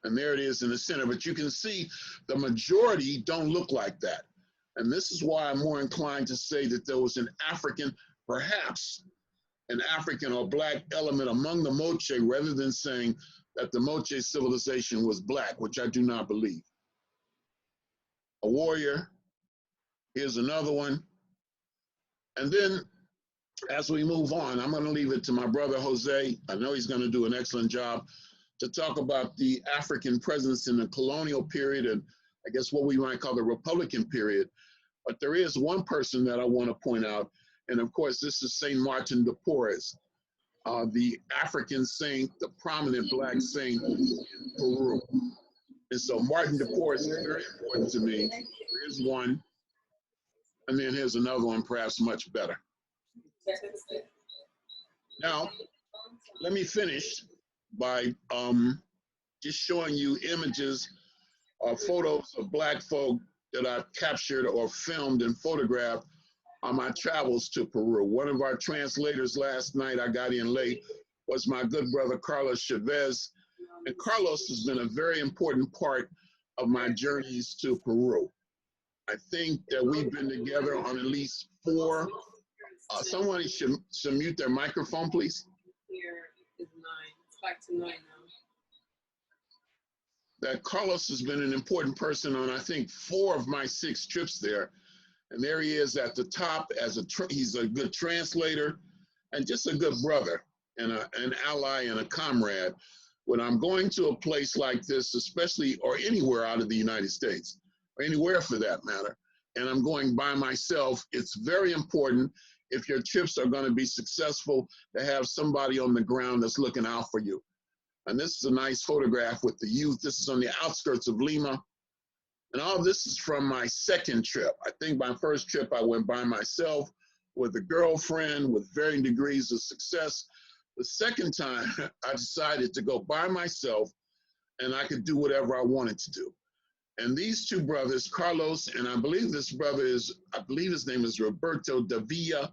And there it is in the center. But you can see the majority don't look like that. And this is why I'm more inclined to say that there was an African, perhaps an African or black element among the Moche, rather than saying that the Moche civilization was black, which I do not believe. A warrior. Here's another one. And then as we move on, I'm going to leave it to my brother Jose. I know he's going to do an excellent job to talk about the African presence in the colonial period and I guess what we might call the Republican period. But there is one person that I want to point out, and of course, this is Saint Martin de Porres, the African saint, the prominent black saint in Peru. And so Martin de Porres is very important to me. Here's one, and then here's another one, perhaps much better. Now, let me finish by just showing you images or photos of black folk that I've captured or filmed and photographed on my travels to Peru. One of our translators last night, I got in late, was my good brother Carlos Chavez. And Carlos has been a very important part of my journeys to Peru. I think that we've been together on at least 4. Someone should mute their microphone, please. Here is 9. It's back to 9 now. That Carlos has been an important person on, I think, 4 of my 6 trips there. And there he is at the top as he's a good translator and just a good brother and an ally and a comrade. When I'm going to a place like this, especially, or anywhere out of the United States, or anywhere for that matter, and I'm going by myself, it's very important, if your trips are going to be successful, to have somebody on the ground that's looking out for you. And this is a nice photograph with the youth. This is on the outskirts of Lima. And all this is from my second trip. I think my first trip I went by myself with a girlfriend with varying degrees of success. The second time I decided to go by myself and I could do whatever I wanted to do. And these 2 brothers, Carlos, and I believe this brother is, I believe his name is Roberto Davila.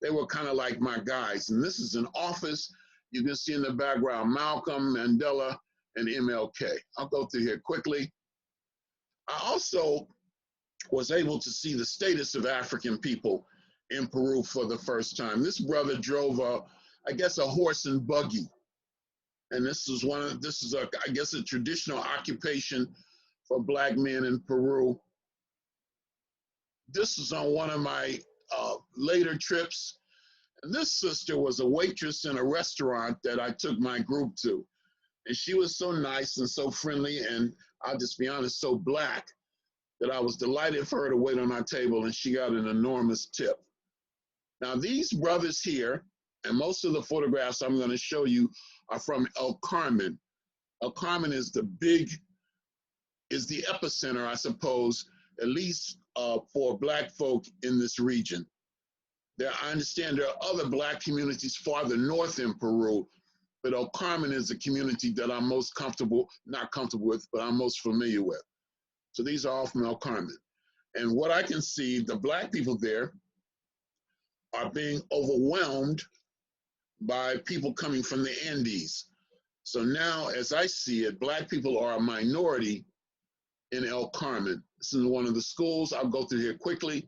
They were kind of like my guys. And this is an office. You can see in the background, Malcolm, Mandela, and MLK. I'll go through here quickly. I also was able to see the status of African people in Peru for the first time. This brother drove I guess a horse and buggy. And this is I guess a traditional occupation for black men in Peru. This is on one of my later trips. And this sister was a waitress in a restaurant that I took my group to. And she was so nice and so friendly, and I'll just be honest, so black, that I was delighted for her to wait on our table, and she got an enormous tip. Now these brothers here, and most of the photographs I'm going to show you are from El Carmen. El Carmen is the epicenter, I suppose, at least for black folk in this region. I understand there are other black communities farther north in Peru, but El Carmen is a community that I'm most not comfortable with, but I'm most familiar with. So these are all from El Carmen. And what I can see, the black people there are being overwhelmed by people coming from the Andes. So now, as I see it, black people are a minority in El Carmen. This is one of the schools. I'll go through here quickly.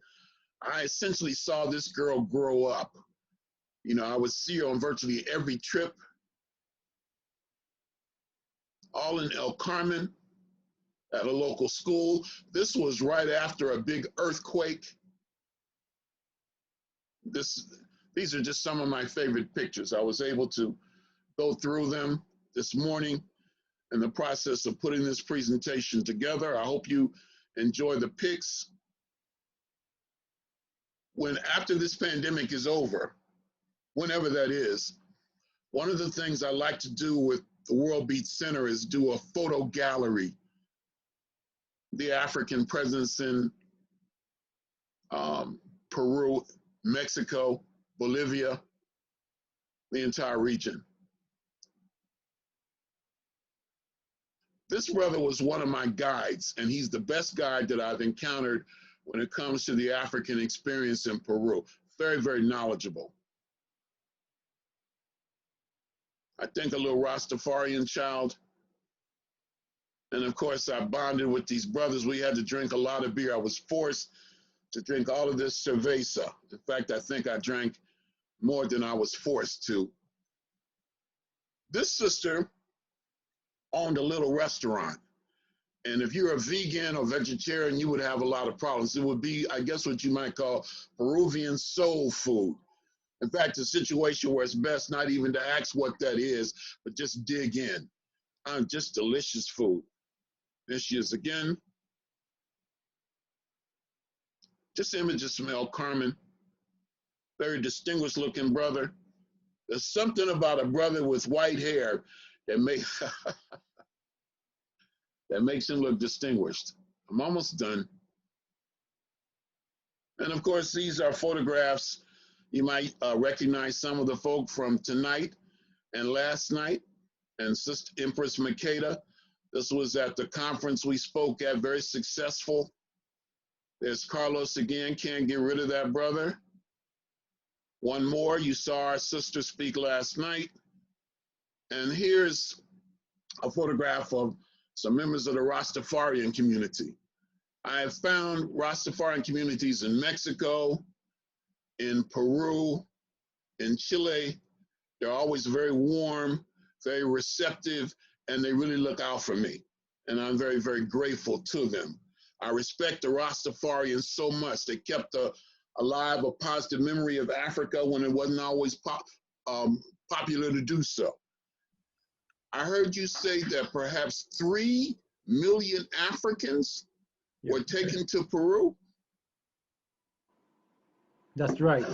I essentially saw this girl grow up. You know, I would see her on virtually every trip, all in El Carmen at a local school. This was right after a big earthquake. These are just some of my favorite pictures. I was able to go through them this morning in the process of putting this presentation together. I hope you enjoy the pics. After this pandemic is over, whenever that is, one of the things I like to do with the WorldBeat Center is do a photo gallery. The African presence in Peru, Mexico, Bolivia, the entire region. This brother was one of my guides, and he's the best guide that I've encountered when it comes to the African experience in Peru. Very, very knowledgeable. I think a little Rastafarian child. And of course, I bonded with these brothers. We had to drink a lot of beer. I was forced to drink all of this cerveza. In fact, I think I drank more than I was forced to. This sister owned a little restaurant. And if you're a vegan or vegetarian, you would have a lot of problems. It would be, I guess, what you might call Peruvian soul food. In fact, a situation where it's best not even to ask what that is, but just dig in. Just delicious food. There she is again. This image is from El Carmen. Very distinguished looking brother. There's something about a brother with white hair that that makes him look distinguished. I'm almost done. And of course, these are photographs. You might recognize some of the folk from tonight and last night. And Sister Empress Makeda. This was at the conference we spoke at, very successful. There's Carlos again, can't get rid of that brother. One more, you saw our sister speak last night. And here's a photograph of some members of the Rastafarian community. I have found Rastafarian communities in Mexico, in Peru, in Chile. They're always very warm, very receptive, and they really look out for me. And I'm very, very grateful to them. I respect the Rastafarians so much. They kept alive a positive memory of Africa when it wasn't always popular to do so. I heard you say that perhaps 3 million Africans were taken to Peru. That's right.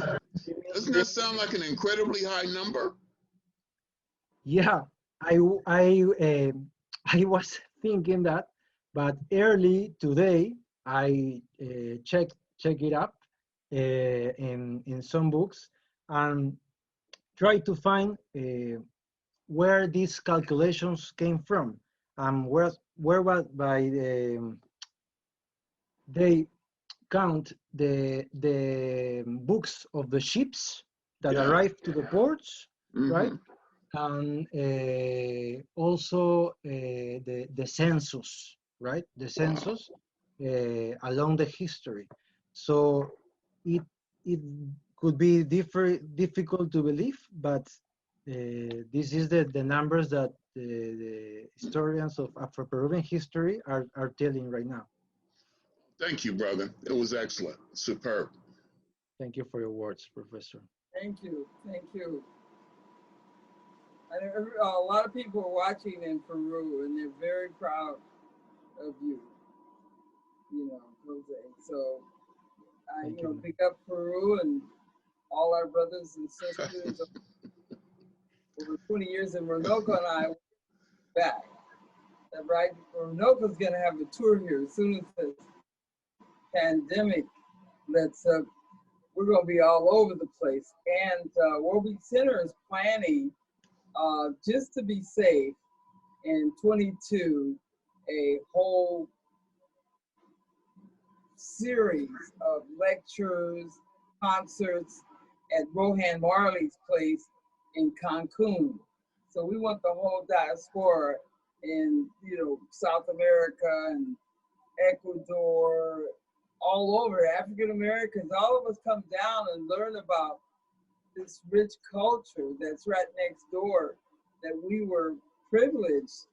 Doesn't that sound like an incredibly high number? Yeah, I was thinking that, but early today I checked it up in some books and tried to find where these calculations came from and where was by they count the books of the ships that arrived to the ports, right? And also the census, right? The census along the history. So it could be difficult to believe, but this is the numbers that the historians of Afro-Peruvian history are telling right now. Thank you, brother. It was excellent. Superb. Thank you for your words, Professor. Thank you. Thank you. And a lot of people are watching in Peru, and they're very proud of you. You know, Jose. So I, pick up Peru and all our brothers and sisters. Over 20 years in Runoko, and I went back. Right? Runoko's going to have a tour here as soon as this pandemic lets up. We're going to be all over the place. And WorldBeat Center is planning, just to be safe, in 22, a whole series of lectures, concerts at Rohan Marley's place in Cancun. So we want the whole diaspora in, South America and Ecuador, all over, African Americans, all of us come down and learn about this rich culture that's right next door that we were privileged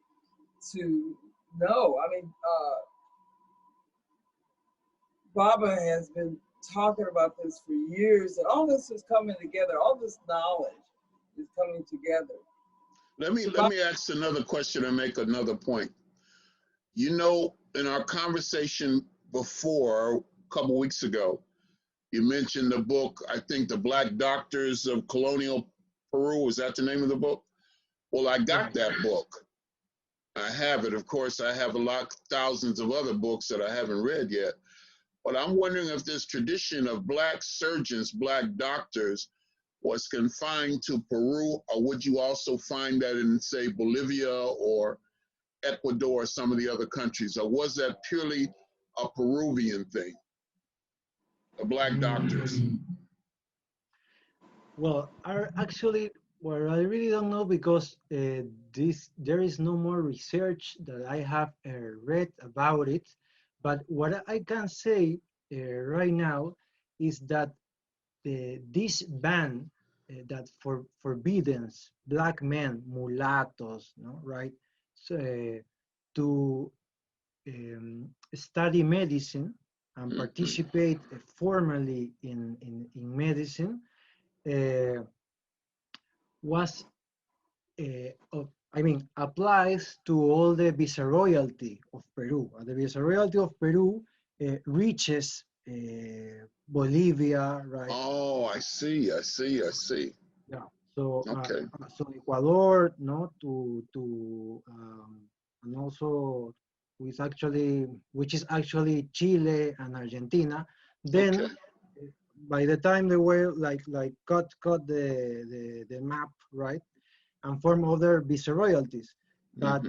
to know. I mean, Baba has been talking about this for years, and all this is coming together, all this knowledge is coming together. Let me ask another question and make another point. In our conversation before, a couple weeks ago, you mentioned the book, I think, The Black Doctors of Colonial Peru. Is that the name of the book? Well, I got that book. I have it. Of course, I have thousands of other books that I haven't read yet. But I'm wondering if this tradition of Black surgeons, Black doctors, was confined to Peru, or would you also find that in, say, Bolivia or Ecuador or some of the other countries, or was that purely a Peruvian thing? The black doctors. Well, actually, well, I really don't know because there is no more research that I have read about it. But what I can say right now is that this ban that forbids black men, mulattoes, no, right, so, to study medicine and participate formally in medicine was, applies to all the viceroyalty of Peru. The viceroyalty of Peru reaches Bolivia, right? Oh, I see. Yeah. So, Okay. so Ecuador, no, and also which is actually Chile and Argentina. Then, Okay. by the time they were like cut the map, right, and form other viceroyalties, but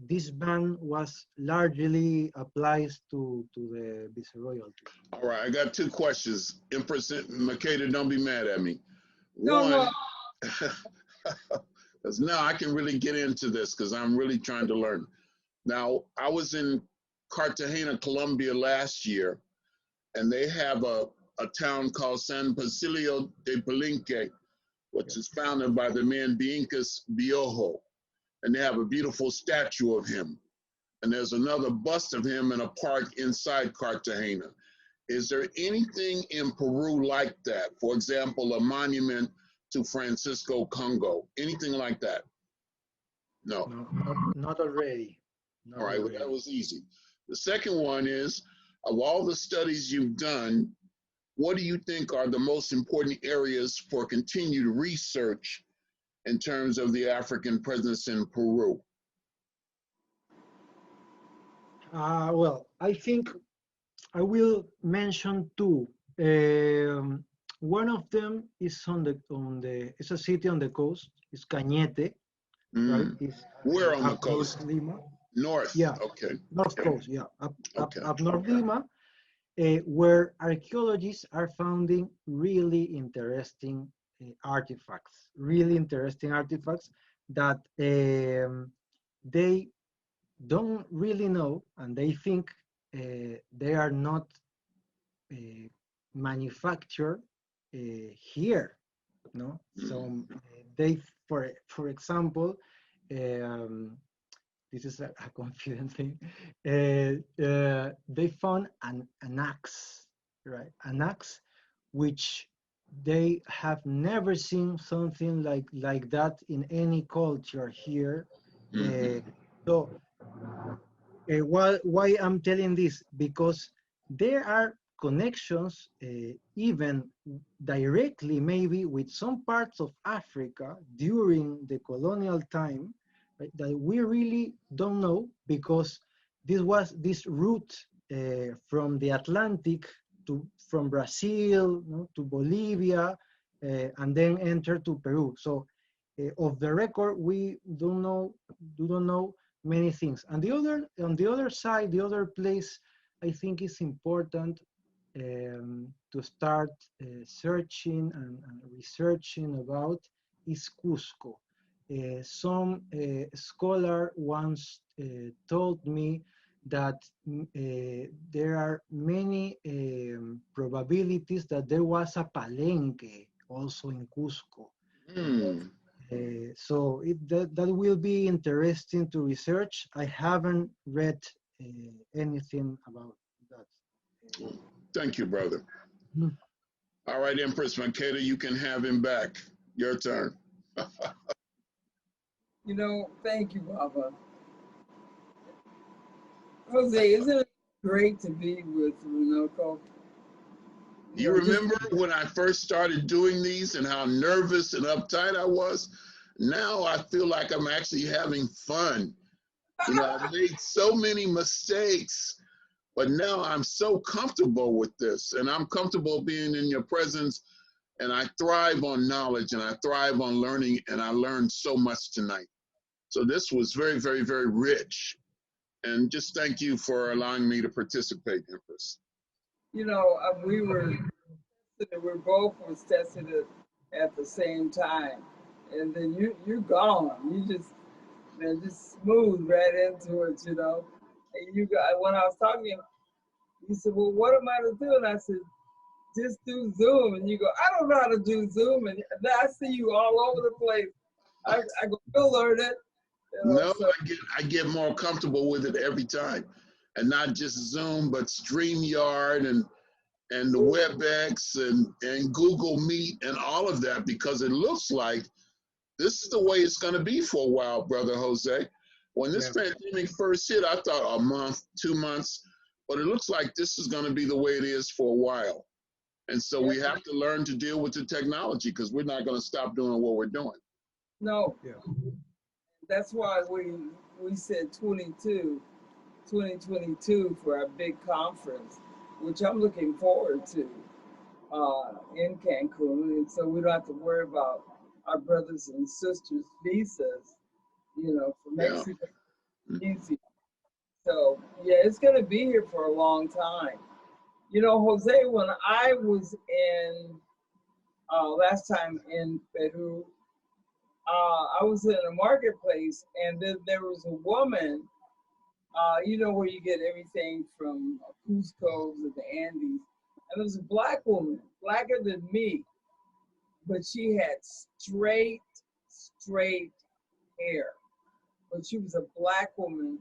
this ban was largely applies to the viceroyalty. All right, I got two questions. Empress Makeda, don't be mad at me. No, no. One, because now I can really get into this because I'm really trying to learn. Now, I was in Cartagena, Colombia last year, and they have a town called San Basilio de Palenque, which is founded by the man Bincas Biojo. And they have a beautiful statue of him. And there's another bust of him in a park inside Cartagena. Is there anything in Peru like that? For example, a monument to Francisco Congo, anything like that? No. No, not already. Not All right, well, already. that was easy. The second one is, of all the studies you've done, what do you think are the most important areas for continued research in terms of the African presence in Peru? Well, I think I will mention two. One of them is it's a city on the coast. It's Cañete, right? It's Where on the up coast? North Lima. North. Yeah. Okay. North Coast, yeah, Okay. up North Lima, where archaeologists are finding really interesting artifacts that they don't really know, and they think they are not manufactured here, no? So they, for example, this is a confident thing. They found an axe, right? An axe, which they have never seen something like that in any culture here. So why I'm telling this? Because there are connections, even directly maybe with some parts of Africa during the colonial time, right, that we really don't know, because this route from the Atlantic from Brazil, to Bolivia, and then enter to Peru. So of the record, we don't know many things. And on the other side, the other place I think is important to start searching and researching about is Cusco. Some scholar once told me that there are many probabilities that there was a palenque also in Cusco. So that will be interesting to research. I haven't read anything about that. Thank you, brother. All right, Empress Makeda, you can have him back. Your turn. Thank you, Baba. Jose, isn't it great to be with Runoko? You remember when I first started doing these and how nervous and uptight I was? Now I feel like I'm actually having fun. I've made so many mistakes, but now I'm so comfortable with this, and I'm comfortable being in your presence, and I thrive on knowledge, and I thrive on learning, and I learned so much tonight. So this was very, very, very rich. And just thank you for allowing me to participate, Empress. You know, we both was tested at the same time, and then you're gone. You just man, just smooth right into it, you know. And you got when I was talking, you said, "Well, what am I to do?" And I said, "Just do Zoom." And you go, "I don't know how to do Zoom," and I see you all over the place. I go, "You'll learn it." You know, No, so, I get more comfortable with it every time. And not just Zoom, but StreamYard and the WebEx and Google Meet and all of that, because it looks like this is the way it's going to be for a while, Brother Jose. When this pandemic first hit, I thought a month, 2 months, but it looks like this is going to be the way it is for a while. And so we have to learn to deal with the technology, because we're not going to stop doing what we're doing. no, that's why we said 2022 for our big conference, which I'm looking forward to in Cancun. And so we don't have to worry about our brothers and sisters' visas, you know, for Mexico. Easy. So, yeah, it's going to be here for a long time. You know, Jose, when I was in, last time in Peru, I was in a marketplace, and then there was a woman, you know, where you get everything from Cusco to the Andes. And there was a black woman, blacker than me, but she had straight hair. But she was a black woman,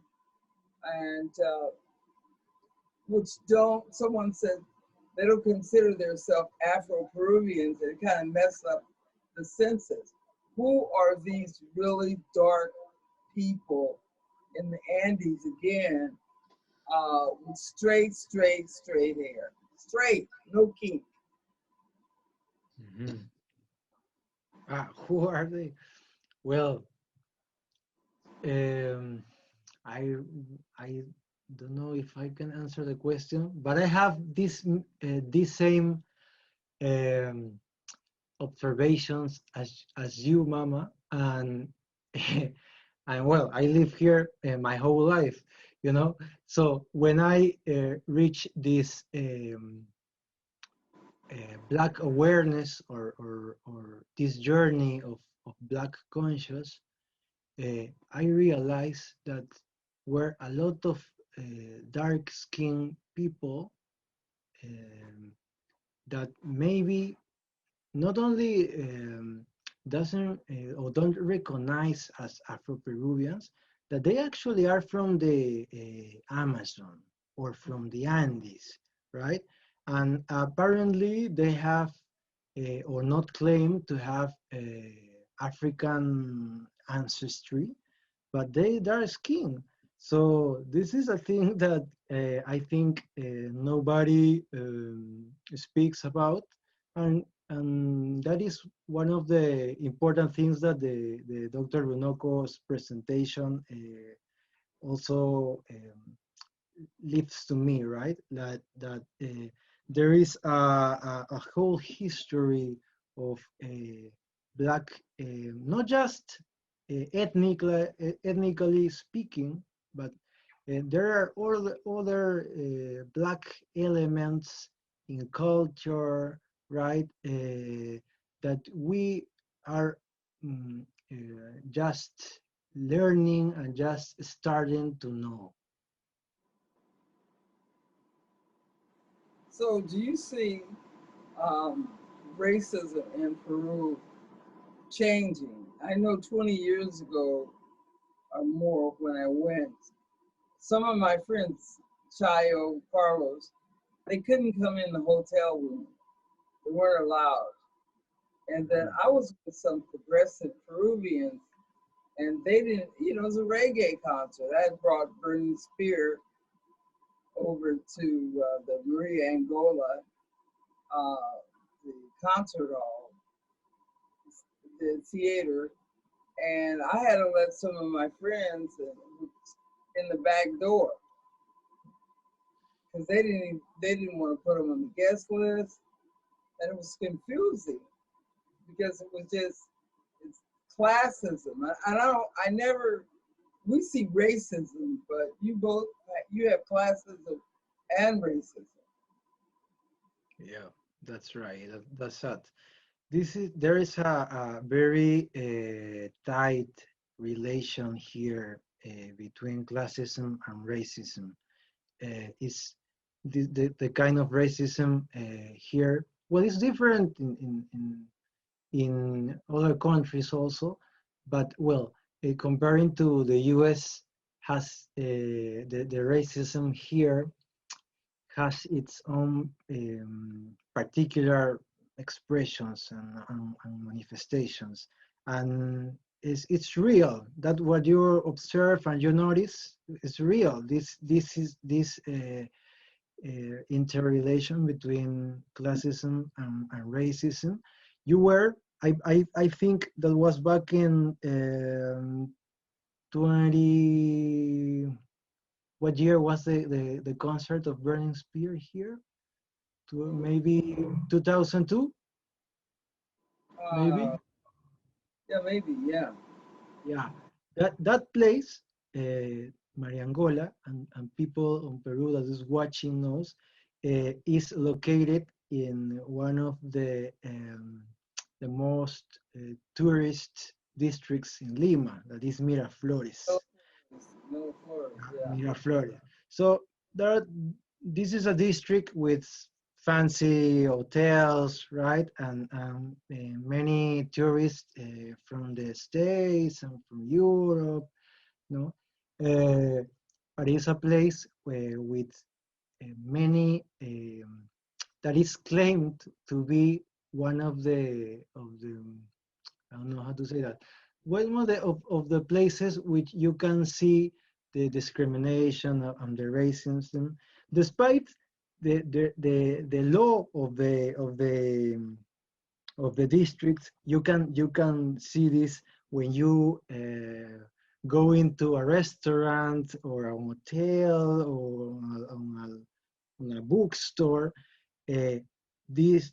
and someone said they don't consider themselves Afro-Peruvians, and it kind of messed up the census. Who are these really dark people in the Andes again, with straight hair? Straight, no kink. Who are they? Well, I don't know if I can answer the question, but I have this same observations as you, Mama, and and well, I live here my whole life, you know. So when I reach this Black awareness or this journey of Black conscious, I realized that were a lot of dark-skinned people that maybe not only doesn't or don't recognize as Afro-Peruvians, that they actually are from the Amazon or from the Andes, right? And apparently they have or not claim to have African ancestry, but they dark skin. So this is a thing that I think nobody speaks about, and that is one of the important things that the Dr. Runoko's presentation also leads to me, right? That there is a whole history of Black, not just ethnically speaking, but there are other Black elements in culture, right? That we are just learning and just starting to know. So do you see racism in Peru changing? I know 20 years ago or more when I went, some of my friends, Chayo, Carlos, they couldn't come in the hotel room. They weren't allowed. And then I was with some progressive Peruvians, and they didn't, you know, it was a reggae concert. I had brought Burning Spear over to the Maria Angola, the concert hall, the theater, and I had to let some of my friends in the back door because they didn't want to put them on the guest list, and it was confusing because it was just it's classism. I never, we see racism, but you have classism and racism. Yeah, that's right. That's it. There is a very tight relation here between classism and racism. Is the kind of racism here? Well, it's different in other countries also, but well, comparing to the U.S. has the racism here has its own particular expressions and manifestations, and it's real. That what you observe and you notice is real. This interrelation between classism and racism. You were, I think that was back in 20. What year was the concert of Burning Spear here? Maybe 2002, maybe. Yeah, maybe, yeah. Yeah, that place, Mariangola, and people in Peru that is watching knows, is located in one of the most tourist districts in Lima, that is Miraflores. No, Florida, yeah. Miraflores. So this is a district with fancy hotels, right? And many tourists from the States and from Europe, you know. But it's a place with many, that is claimed to be one of the, I don't know how to say that, one of the places which you can see the discrimination and the racism, despite the law of the district. You can see this when you go into a restaurant or a hotel or on a bookstore. These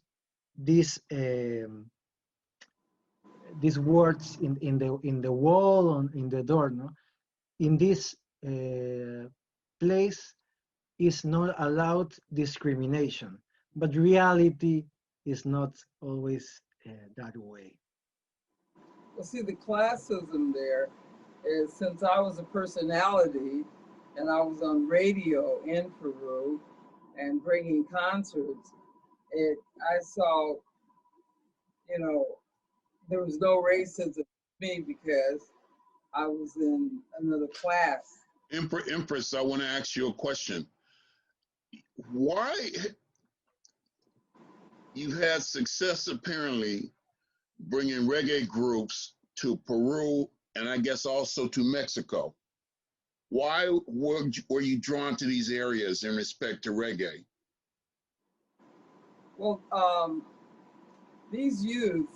these words in the wall in the door, no, in this place is not allowed discrimination, but reality is not always that way. Well, see, the classism there is, since I was a personality and I was on radio in Peru and bringing concerts, I saw, you know, there was no racism for me because I was in another class. Empress, I want to ask you a question. Why you've had success apparently bringing reggae groups to Peru and I guess also to Mexico? Why were you drawn to these areas in respect to reggae? Well, these youth,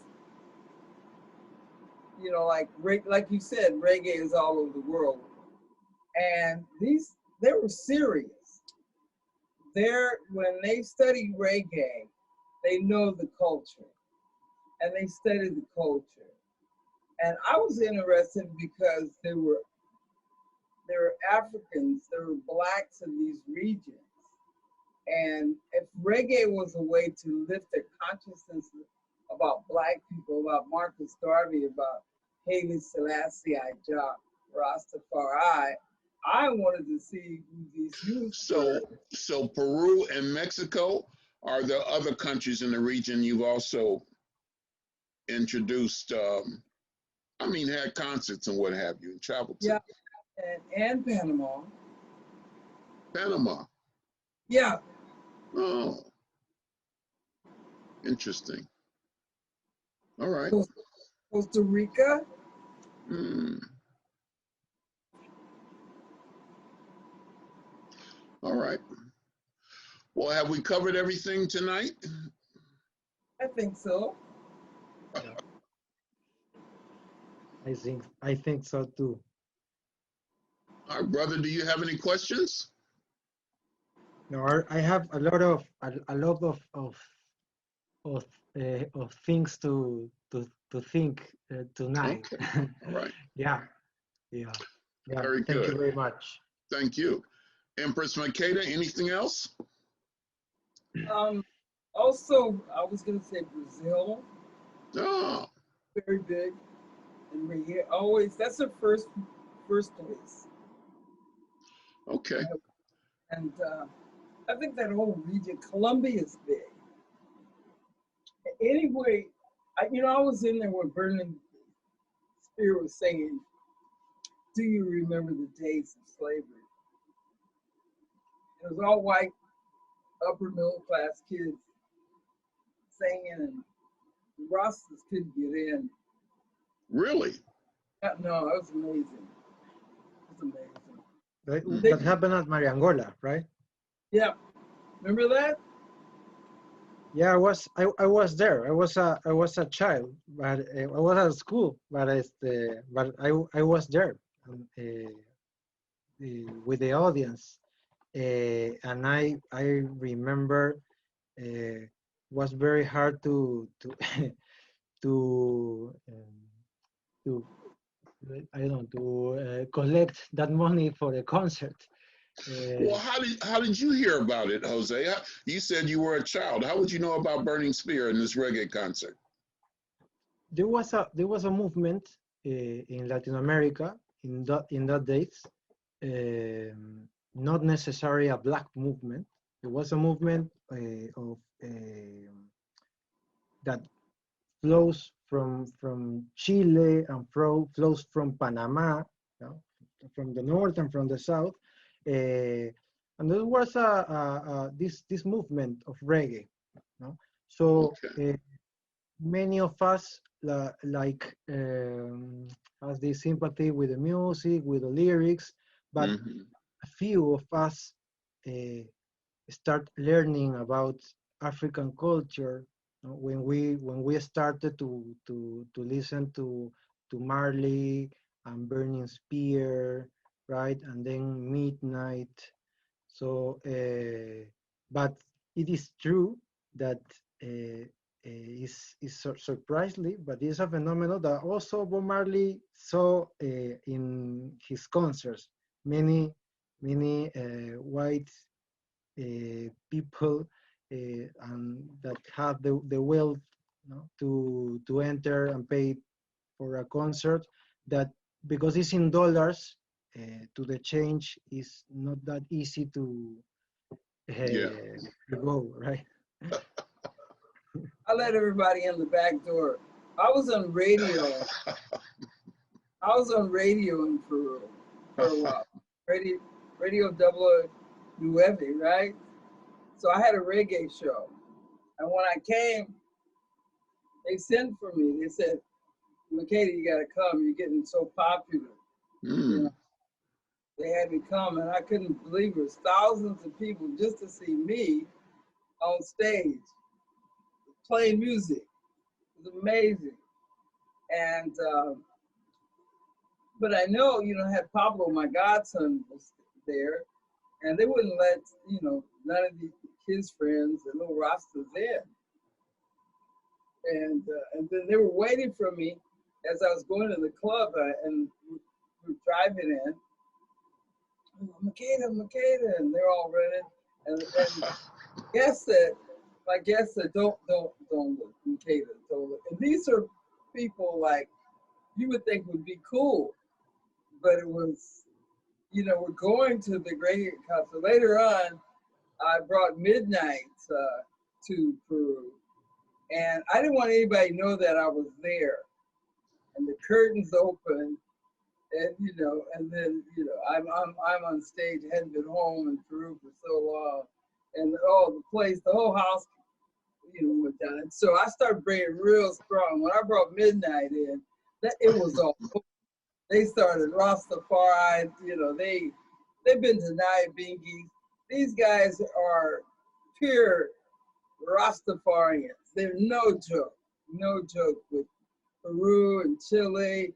you know, like you said, reggae is all over the world, and they were serious. When they study reggae, they know the culture, and they study the culture. And I was interested because there were Africans, there were blacks in these regions. And if reggae was a way to lift their consciousness about black people, about Marcus Garvey, about Haile Selassie, Rastafari, I wanted to see who these youth were. So Peru and Mexico are the other countries in the region you've also introduced, had concerts and what have you, and traveled to. Yeah, and Panama. Panama. Yeah. Oh, interesting. All right. Costa Rica. All right. Well, have we covered everything tonight? I think so. I think so too. All right, brother, do you have any questions? No, I have a lot of things to think tonight. Okay. All right. Yeah, yeah, yeah. Very Thank you good. very much. Thank you. Empress Makeda, anything else? Also, I was gonna say Brazil, Oh, very big, and we hear always that's the first place. okay. And I think that whole region, Colombia is big. Anyway, I was in there when Burning Spear was singing, "Do you remember the days of slavery?" It was all white, upper middle class kids singing, and the Rastas couldn't get in. Really? No, it was amazing. It was amazing. That happened at Mariangola, right? Yeah, remember that? Yeah, I was there. I was a child, but I was at school, but I was there with the audience, and I remember was very hard to to I don't know to collect that money for the concert. Well, how did you hear about it, Jose? You said you were a child. How would you know about Burning Spear and this reggae concert? There was a movement in Latin America in that days, not necessarily a black movement. It was a movement that flows from Chile and flows from Panama, you know, from the north and from the south. And there was this movement of reggae. You know? So Okay. many of us has this sympathy with the music, with the lyrics, but a few of us start learning about African culture when we started to listen to Marley and Burning Spear, right, and then Midnight. So, but it is true that is surprisingly, but it's a phenomenon that also Bob Marley saw in his concerts. Many white people and that have the wealth, you know, to enter and pay for a concert, that because it's in dollars, to the change is not that easy to go, right? I let everybody in the back door. I was on radio. I was on radio in Peru for a while. Radio WNUV, right? So I had a reggae show. And when I came, they sent for me. They said, Makeda, you gotta come. You're getting so popular. You know, they had me come, and I couldn't believe it. It was thousands of people just to see me on stage playing music. It was amazing. And but I know, I had Pablo, my godson, was there, and they wouldn't let, none of his friends, the little Rastas in. And then they were waiting for me as I was going to the club, and we were driving in. Makeda, and they're all running. And my guest said, don't look, Makeda, don't look. And these are people like you would think would be cool, but it was, we're going to the great concert. Later on, I brought Midnight to Peru, and I didn't want anybody to know that I was there. And the curtains opened, and and then I'm on stage, hadn't been home in Peru for so long, and the whole house, went down. And so I started bringing real strong. When I brought Midnight in, it was all. They started Rastafari, they've been denied bingies. These guys are pure Rastafarians. They're no joke with Peru and Chile,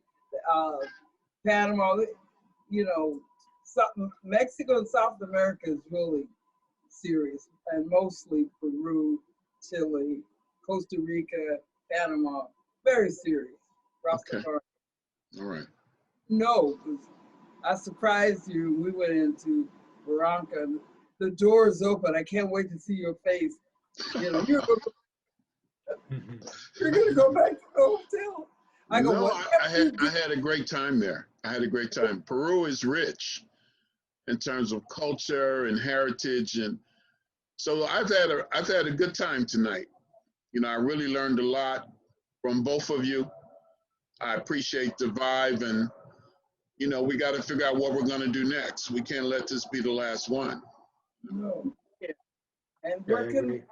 Panama, Mexico and South America is really serious, and mostly Peru, Chile, Costa Rica, Panama. very serious. Okay. Rafael. All right. No, 'cause I surprised you. We went into Barranca. The door is open. I can't wait to see your face. You know, you're gonna go back to the hotel. I go, No, what? I had a great time there. I had a great time. Peru is rich in terms of culture and heritage, and so I've had a good time tonight. You know, I really learned a lot from both of you. I appreciate the vibe, and you know, we got to figure out what we're going to do next. We can't let this be the last one. No. Yeah. And Yeah, I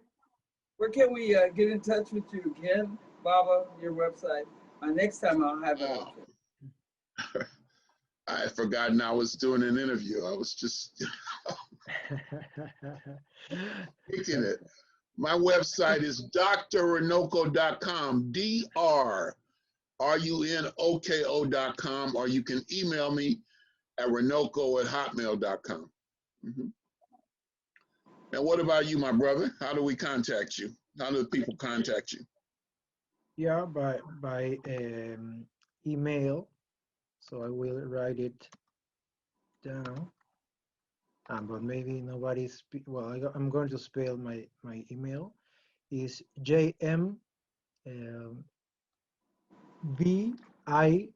where can we get in touch with you again, Baba? Your website. Next time I'll have it. Oh. I had forgotten I was doing an interview. I was just thinking it. My website is drrunoko.com, drrunoko.com, or you can email me at runoko@hotmail.com. And what about you, my brother? How do we contact you? How do people contact you? Yeah, by email. So I will write it down. But maybe nobody's, well, I'm going to spell my email. Is JM VIDAL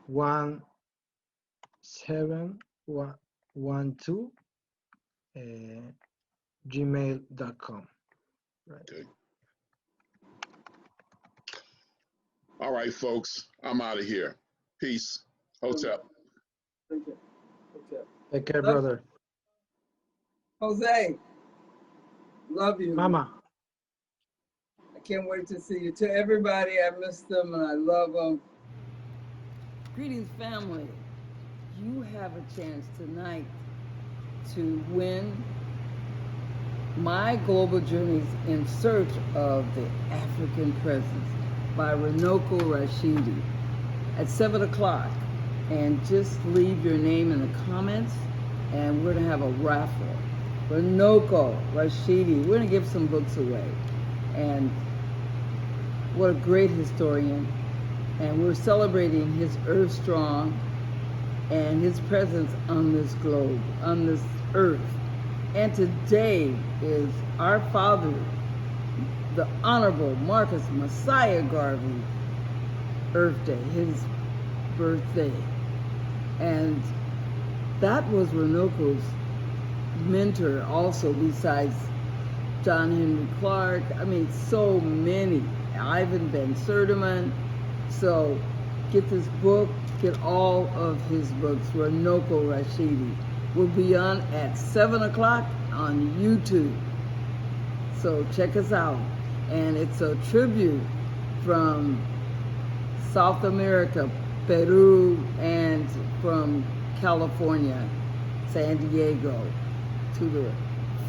1712 gmail.com. Right. Okay. All right, folks, I'm out of here. Peace. Hotel. Okay. Take care, brother. Jose, love you. Mama. I can't wait to see you. To everybody, I miss them and I love them. Greetings, family. You have a chance tonight to win My Global Journeys in Search of the African Presence by Runoko Rashidi at 7 o'clock. And just leave your name in the comments and we're gonna have a raffle. Runoko Rashidi, we're gonna give some books away. And what a great historian. And we're celebrating his Earth Strong and his presence on this globe, on this earth. And today is our father, the Honorable Marcus Mosiah Garvey, Earth Day, his birthday. And that was Runoko's mentor also, besides John Henry Clark. I mean, so many. Ivan Van Sertima. So get this book, get all of his books. Runoko Rashidi will be on at 7 o'clock on YouTube. So check us out. And it's a tribute from South America, Peru, and from California, San Diego, to the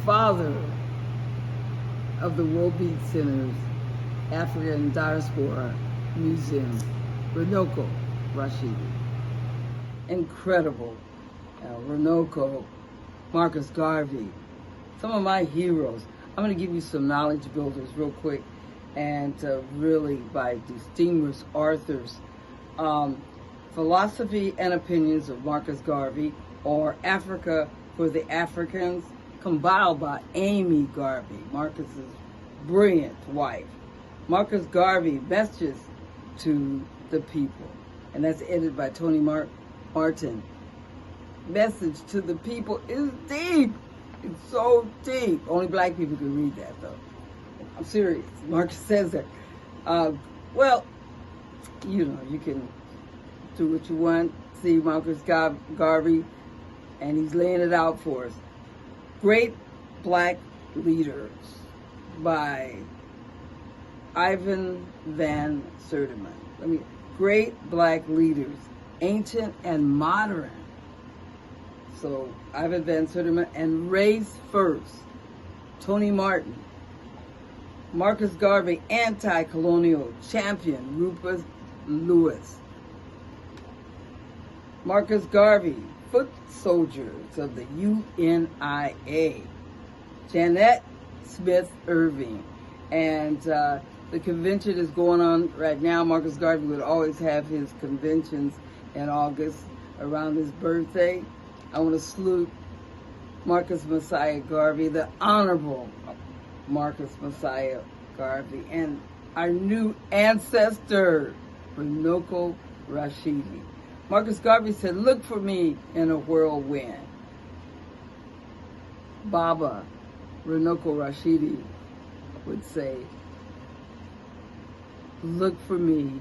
father of the WorldBeat Center's African Diaspora Museum, Runoko Rashidi. Incredible. Runoko, Marcus Garvey, some of my heroes. I'm going to give you some knowledge builders real quick, and really by distinguished authors. Philosophy and Opinions of Marcus Garvey, or Africa for the Africans, compiled by Amy Garvey, Marcus's brilliant wife. Marcus Garvey, Messages to the People, and that's edited by Tony Martin. Message to the People is deep. It's so deep. Only black people can read that, though. I'm serious. Marcus says that. Well, you know, you can do what you want. See Marcus Garvey, and he's laying it out for us. Great Black Leaders by Ivan Van Sertima. Great Black Leaders, Ancient and Modern. So Ivan Van Sertima, and Race First, Tony Martin. Marcus Garvey, Anti-Colonial Champion, Rufus Lewis. Marcus Garvey, Foot Soldiers of the UNIA, Janet Smith Irving. And the convention is going on right now. Marcus Garvey would always have his conventions in August around his birthday. I want to salute Marcus Mosiah Garvey, the Honorable Marcus Mosiah Garvey, and our new ancestor, Runoko Rashidi. Marcus Garvey said, "Look for me in a whirlwind." Baba Runoko Rashidi would say, "Look for me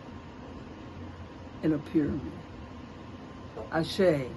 in a pyramid." Ashe.